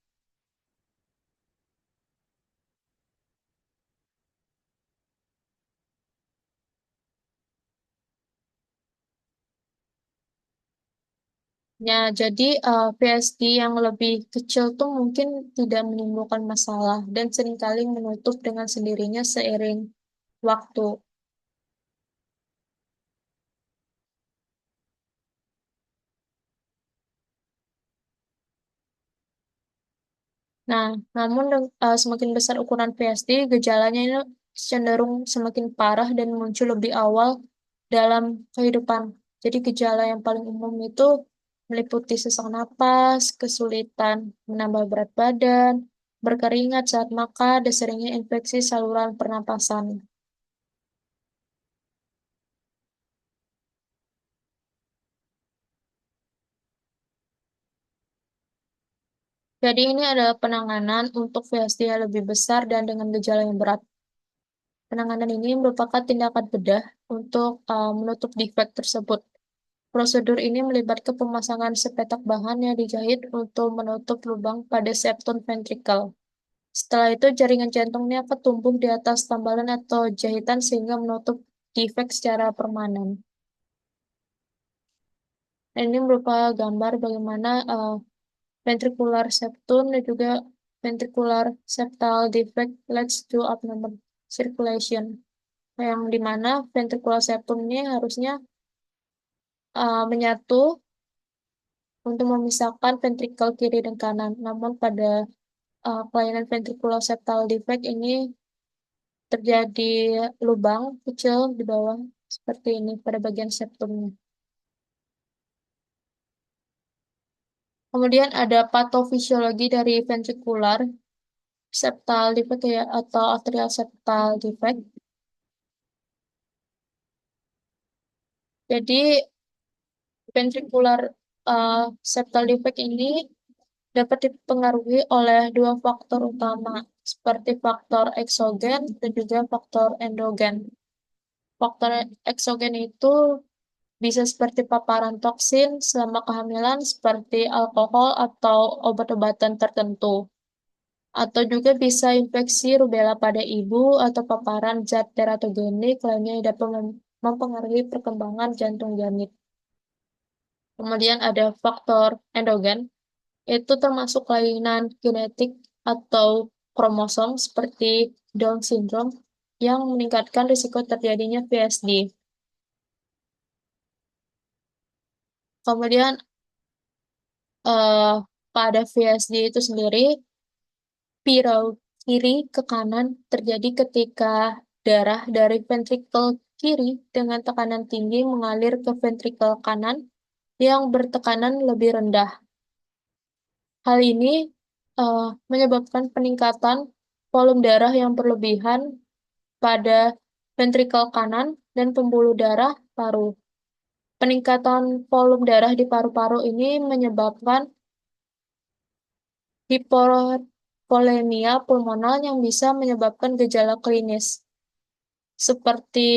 Ya, jadi PSD yang lebih kecil tuh mungkin tidak menimbulkan masalah dan seringkali menutup dengan sendirinya seiring waktu. Nah, namun semakin besar ukuran PSD, gejalanya ini cenderung semakin parah dan muncul lebih awal dalam kehidupan. Jadi gejala yang paling umum itu meliputi sesak napas, kesulitan menambah berat badan, berkeringat saat makan, dan seringnya infeksi saluran pernapasan. Jadi ini adalah penanganan untuk VSD yang lebih besar dan dengan gejala yang berat. Penanganan ini merupakan tindakan bedah untuk menutup defek tersebut. Prosedur ini melibatkan pemasangan sepetak bahan yang dijahit untuk menutup lubang pada septum ventrikel. Setelah itu, jaringan jantungnya akan tumbuh di atas tambalan atau jahitan sehingga menutup defek secara permanen. Dan ini merupakan gambar bagaimana ventricular septum dan juga ventricular septal defect leads to abnormal circulation. Yang dimana ventricular septum ini harusnya menyatu untuk memisahkan ventrikel kiri dan kanan. Namun pada kelainan ventricular septal defect ini terjadi lubang kecil di bawah seperti ini pada bagian septumnya. Kemudian ada patofisiologi dari ventricular septal defect ya, atau atrial septal defect. Jadi ventricular septal defect ini dapat dipengaruhi oleh dua faktor utama, seperti faktor eksogen dan juga faktor endogen. Faktor eksogen itu bisa seperti paparan toksin selama kehamilan, seperti alkohol atau obat-obatan tertentu. Atau juga bisa infeksi rubella pada ibu atau paparan zat teratogenik lainnya yang dapat mempengaruhi perkembangan jantung janin. Kemudian ada faktor endogen, itu termasuk kelainan genetik atau kromosom seperti Down syndrome yang meningkatkan risiko terjadinya VSD. Kemudian eh, pada VSD itu sendiri, spiral kiri ke kanan terjadi ketika darah dari ventrikel kiri dengan tekanan tinggi mengalir ke ventrikel kanan yang bertekanan lebih rendah. Hal ini menyebabkan peningkatan volume darah yang berlebihan pada ventrikel kanan dan pembuluh darah paru. Peningkatan volume darah di paru-paru ini menyebabkan hipovolemia pulmonal yang bisa menyebabkan gejala klinis seperti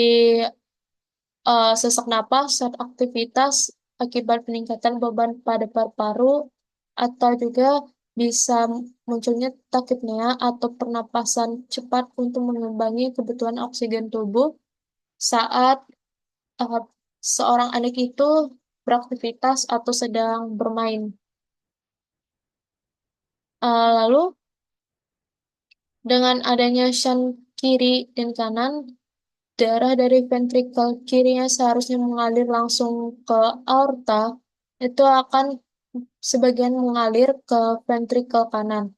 sesak napas saat aktivitas akibat peningkatan beban pada paru-paru atau juga bisa munculnya takipnea atau pernapasan cepat untuk mengimbangi kebutuhan oksigen tubuh saat uh, seorang anak itu beraktivitas atau sedang bermain. Lalu dengan adanya shunt kiri dan kanan, darah dari ventrikel kirinya seharusnya mengalir langsung ke aorta, itu akan sebagian mengalir ke ventrikel kanan.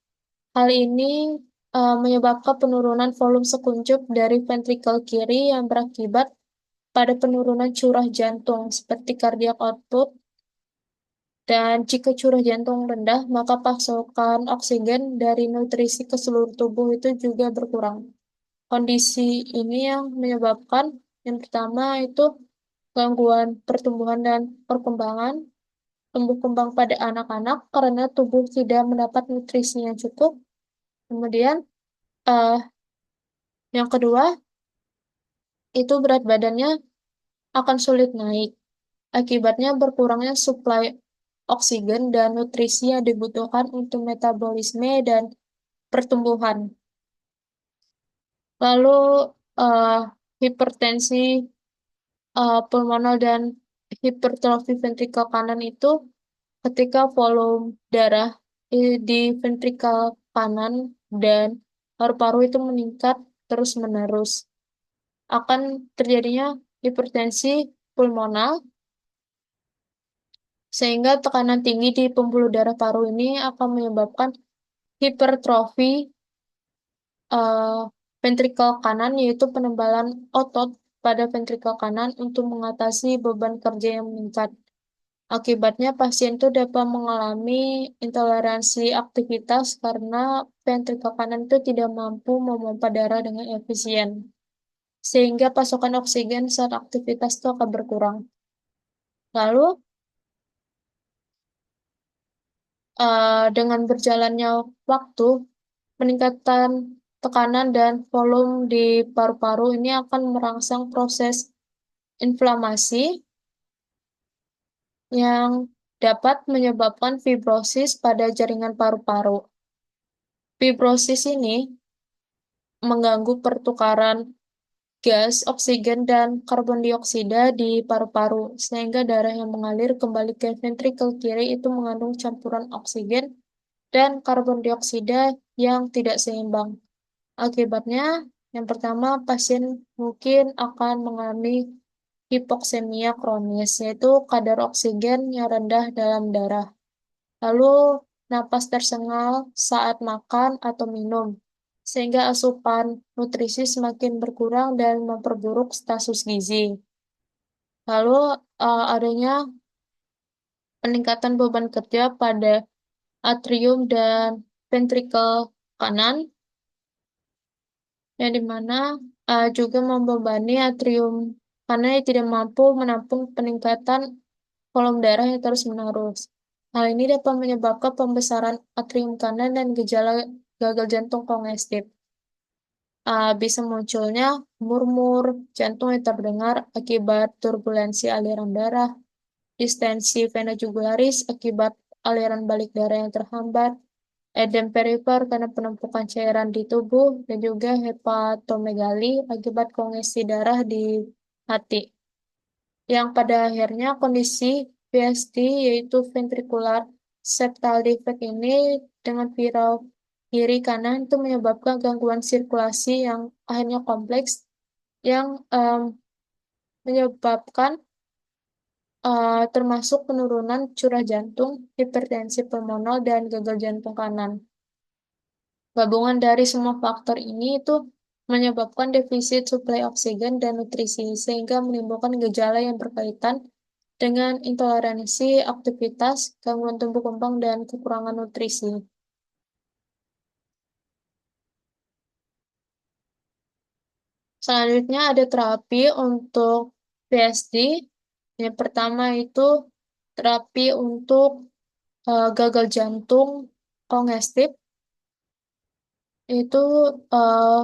Hal ini menyebabkan penurunan volume sekuncup dari ventrikel kiri yang berakibat pada penurunan curah jantung seperti cardiac output. Dan jika curah jantung rendah, maka pasokan oksigen dari nutrisi ke seluruh tubuh itu juga berkurang. Kondisi ini yang menyebabkan yang pertama itu gangguan pertumbuhan dan perkembangan, tumbuh kembang pada anak-anak karena tubuh tidak mendapat nutrisi yang cukup. Kemudian eh, yang kedua itu berat badannya akan sulit naik. Akibatnya berkurangnya suplai oksigen dan nutrisi yang dibutuhkan untuk metabolisme dan pertumbuhan. Lalu eh, hipertensi pulmonal dan hipertrofi ventrikel kanan itu ketika volume darah di ventrikel kanan dan paru-paru itu meningkat terus-menerus. Akan terjadinya hipertensi pulmonal sehingga tekanan tinggi di pembuluh darah paru ini akan menyebabkan hipertrofi eh, ventrikel kanan, yaitu penebalan otot pada ventrikel kanan untuk mengatasi beban kerja yang meningkat. Akibatnya, pasien itu dapat mengalami intoleransi aktivitas karena ventrikel kanan itu tidak mampu memompa darah dengan efisien, sehingga pasokan oksigen saat aktivitas itu akan berkurang. Lalu, dengan berjalannya waktu, peningkatan tekanan dan volume di paru-paru ini akan merangsang proses inflamasi yang dapat menyebabkan fibrosis pada jaringan paru-paru. Fibrosis ini mengganggu pertukaran gas, oksigen, dan karbon dioksida di paru-paru, sehingga darah yang mengalir kembali ke ventrikel kiri itu mengandung campuran oksigen dan karbon dioksida yang tidak seimbang. Akibatnya, yang pertama, pasien mungkin akan mengalami hipoksemia kronis, yaitu kadar oksigen yang rendah dalam darah. Lalu, napas tersengal saat makan atau minum, sehingga asupan nutrisi semakin berkurang dan memperburuk status gizi. Lalu, adanya peningkatan beban kerja pada atrium dan ventrikel kanan, yang dimana juga membebani atrium karena ia tidak mampu menampung peningkatan volume darah yang terus-menerus. Hal ini dapat menyebabkan pembesaran atrium kanan dan gejala gagal jantung kongestif. Bisa munculnya murmur jantung yang terdengar akibat turbulensi aliran darah, distensi vena jugularis akibat aliran balik darah yang terhambat, edem perifer karena penumpukan cairan di tubuh, dan juga hepatomegali akibat kongesi darah di hati. Yang pada akhirnya kondisi VSD yaitu ventricular septal defect ini dengan viral kiri kanan itu menyebabkan gangguan sirkulasi yang akhirnya kompleks yang menyebabkan termasuk penurunan curah jantung, hipertensi pulmonal, dan gagal jantung kanan. Gabungan dari semua faktor ini itu menyebabkan defisit suplai oksigen dan nutrisi, sehingga menimbulkan gejala yang berkaitan dengan intoleransi aktivitas, gangguan tumbuh kembang, dan kekurangan nutrisi. Selanjutnya ada terapi untuk PSD. Yang pertama itu terapi untuk gagal jantung kongestif. Itu eh,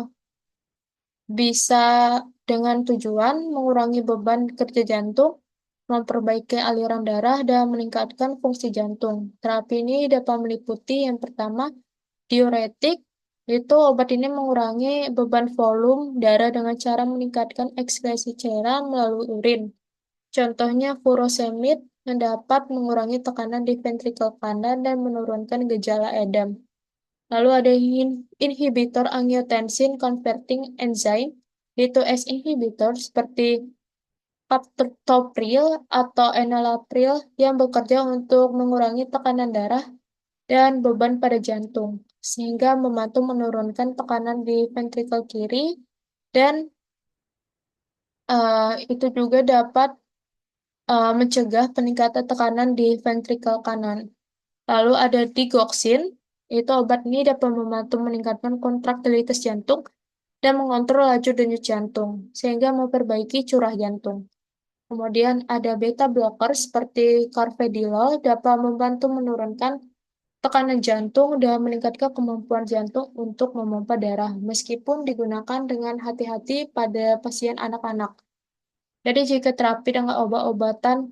bisa dengan tujuan mengurangi beban kerja jantung, memperbaiki aliran darah, dan meningkatkan fungsi jantung. Terapi ini dapat meliputi yang pertama, diuretik. Itu obat ini mengurangi beban volume darah dengan cara meningkatkan ekskresi cairan melalui urin. Contohnya furosemid yang dapat mengurangi tekanan di ventrikel kanan dan menurunkan gejala edam. Lalu ada inhibitor angiotensin converting enzyme, yaitu ACE inhibitor seperti captopril atau enalapril yang bekerja untuk mengurangi tekanan darah dan beban pada jantung, sehingga membantu menurunkan tekanan di ventrikel kiri dan itu juga dapat mencegah peningkatan tekanan di ventrikel kanan. Lalu ada digoxin, itu obat ini dapat membantu meningkatkan kontraktilitas jantung dan mengontrol laju denyut jantung, sehingga memperbaiki curah jantung. Kemudian ada beta blocker seperti carvedilol dapat membantu menurunkan tekanan jantung dan meningkatkan kemampuan jantung untuk memompa darah, meskipun digunakan dengan hati-hati pada pasien anak-anak. Jadi jika terapi dengan obat-obatan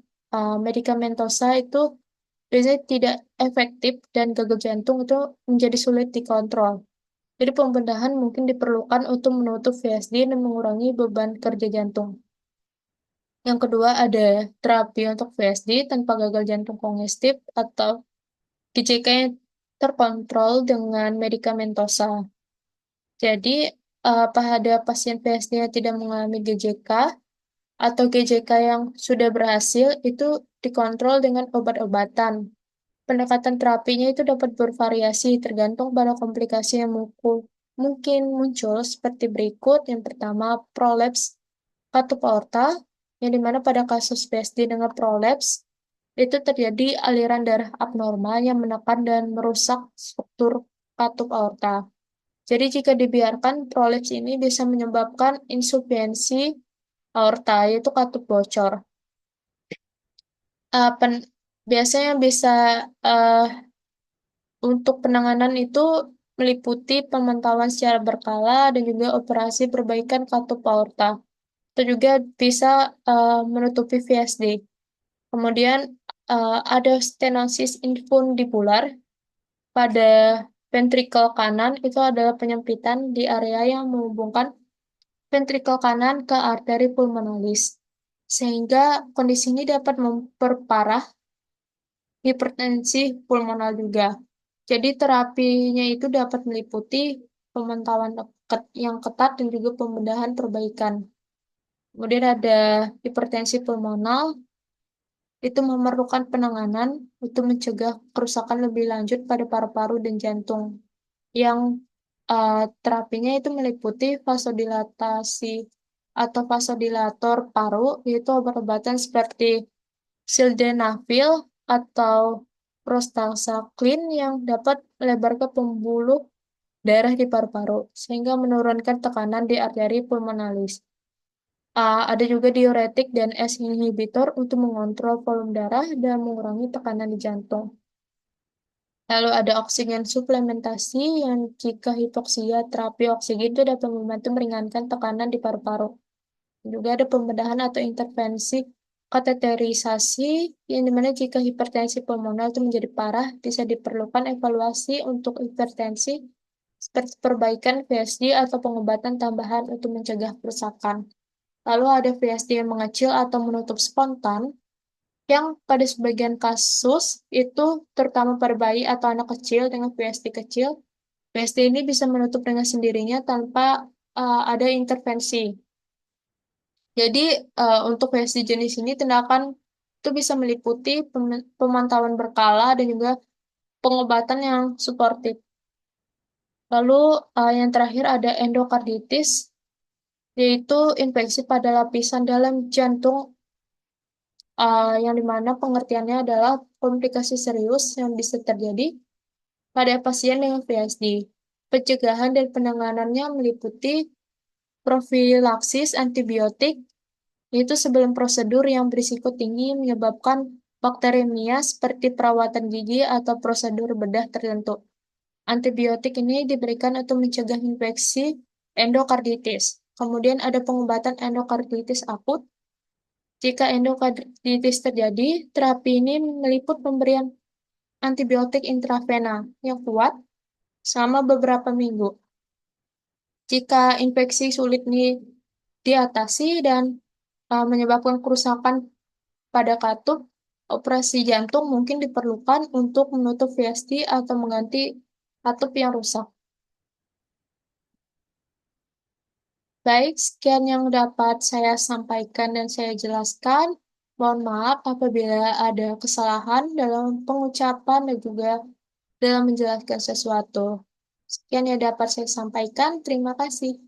medikamentosa itu biasanya tidak efektif dan gagal jantung itu menjadi sulit dikontrol. Jadi pembedahan mungkin diperlukan untuk menutup VSD dan mengurangi beban kerja jantung. Yang kedua ada terapi untuk VSD tanpa gagal jantung kongestif atau GJK yang terkontrol dengan medikamentosa. Jadi pada pasien VSD yang tidak mengalami GJK atau GJK yang sudah berhasil itu dikontrol dengan obat-obatan. Pendekatan terapinya itu dapat bervariasi tergantung pada komplikasi yang mungkin muncul seperti berikut. Yang pertama, prolaps katup aorta, yang dimana pada kasus PSD dengan prolaps, itu terjadi aliran darah abnormal yang menekan dan merusak struktur katup aorta. Jadi jika dibiarkan, prolaps ini bisa menyebabkan insufiensi aorta, yaitu katup bocor. Uh, pen- Biasanya bisa uh, untuk penanganan itu meliputi pemantauan secara berkala dan juga operasi perbaikan katup aorta. Itu juga bisa menutupi VSD. Kemudian ada stenosis infundibular pada ventrikel kanan itu adalah penyempitan di area yang menghubungkan ventrikel kanan ke arteri pulmonalis. Sehingga kondisi ini dapat memperparah hipertensi pulmonal juga. Jadi terapinya itu dapat meliputi pemantauan yang ketat dan juga pembedahan perbaikan. Kemudian ada hipertensi pulmonal, itu memerlukan penanganan untuk mencegah kerusakan lebih lanjut pada paru-paru dan jantung. Yang terapinya itu meliputi vasodilatasi atau vasodilator paru, yaitu obat-obatan seperti sildenafil atau prostacyclin yang dapat melebarkan pembuluh darah di paru-paru, sehingga menurunkan tekanan di arteri pulmonalis. Ada juga diuretik dan ACE inhibitor untuk mengontrol volume darah dan mengurangi tekanan di jantung. Lalu ada oksigen suplementasi yang jika hipoksia, terapi oksigen itu dapat membantu meringankan tekanan di paru-paru. Juga ada pembedahan atau intervensi kateterisasi yang dimana jika hipertensi pulmonal itu menjadi parah, bisa diperlukan evaluasi untuk hipertensi seperti perbaikan VSD atau pengobatan tambahan untuk mencegah kerusakan. Lalu ada VSD yang mengecil atau menutup spontan, yang pada sebagian kasus itu terutama pada bayi atau anak kecil dengan VSD kecil, VSD ini bisa menutup dengan sendirinya tanpa ada intervensi. Jadi untuk VSD jenis ini tindakan itu bisa meliputi pemantauan berkala dan juga pengobatan yang suportif. Lalu yang terakhir ada endokarditis, yaitu infeksi pada lapisan dalam jantung yang dimana pengertiannya adalah komplikasi serius yang bisa terjadi pada pasien dengan VSD. Pencegahan dan penanganannya meliputi profilaksis antibiotik, yaitu sebelum prosedur yang berisiko tinggi menyebabkan bakteremia seperti perawatan gigi atau prosedur bedah tertentu. Antibiotik ini diberikan untuk mencegah infeksi endokarditis. Kemudian ada pengobatan endokarditis akut. Jika endokarditis terjadi, terapi ini meliput pemberian antibiotik intravena yang kuat selama beberapa minggu. Jika infeksi sulit diatasi dan menyebabkan kerusakan pada katup, operasi jantung mungkin diperlukan untuk menutup VSD atau mengganti katup yang rusak. Baik, sekian yang dapat saya sampaikan dan saya jelaskan. Mohon maaf apabila ada kesalahan dalam pengucapan dan juga dalam menjelaskan sesuatu. Sekian yang dapat saya sampaikan. Terima kasih.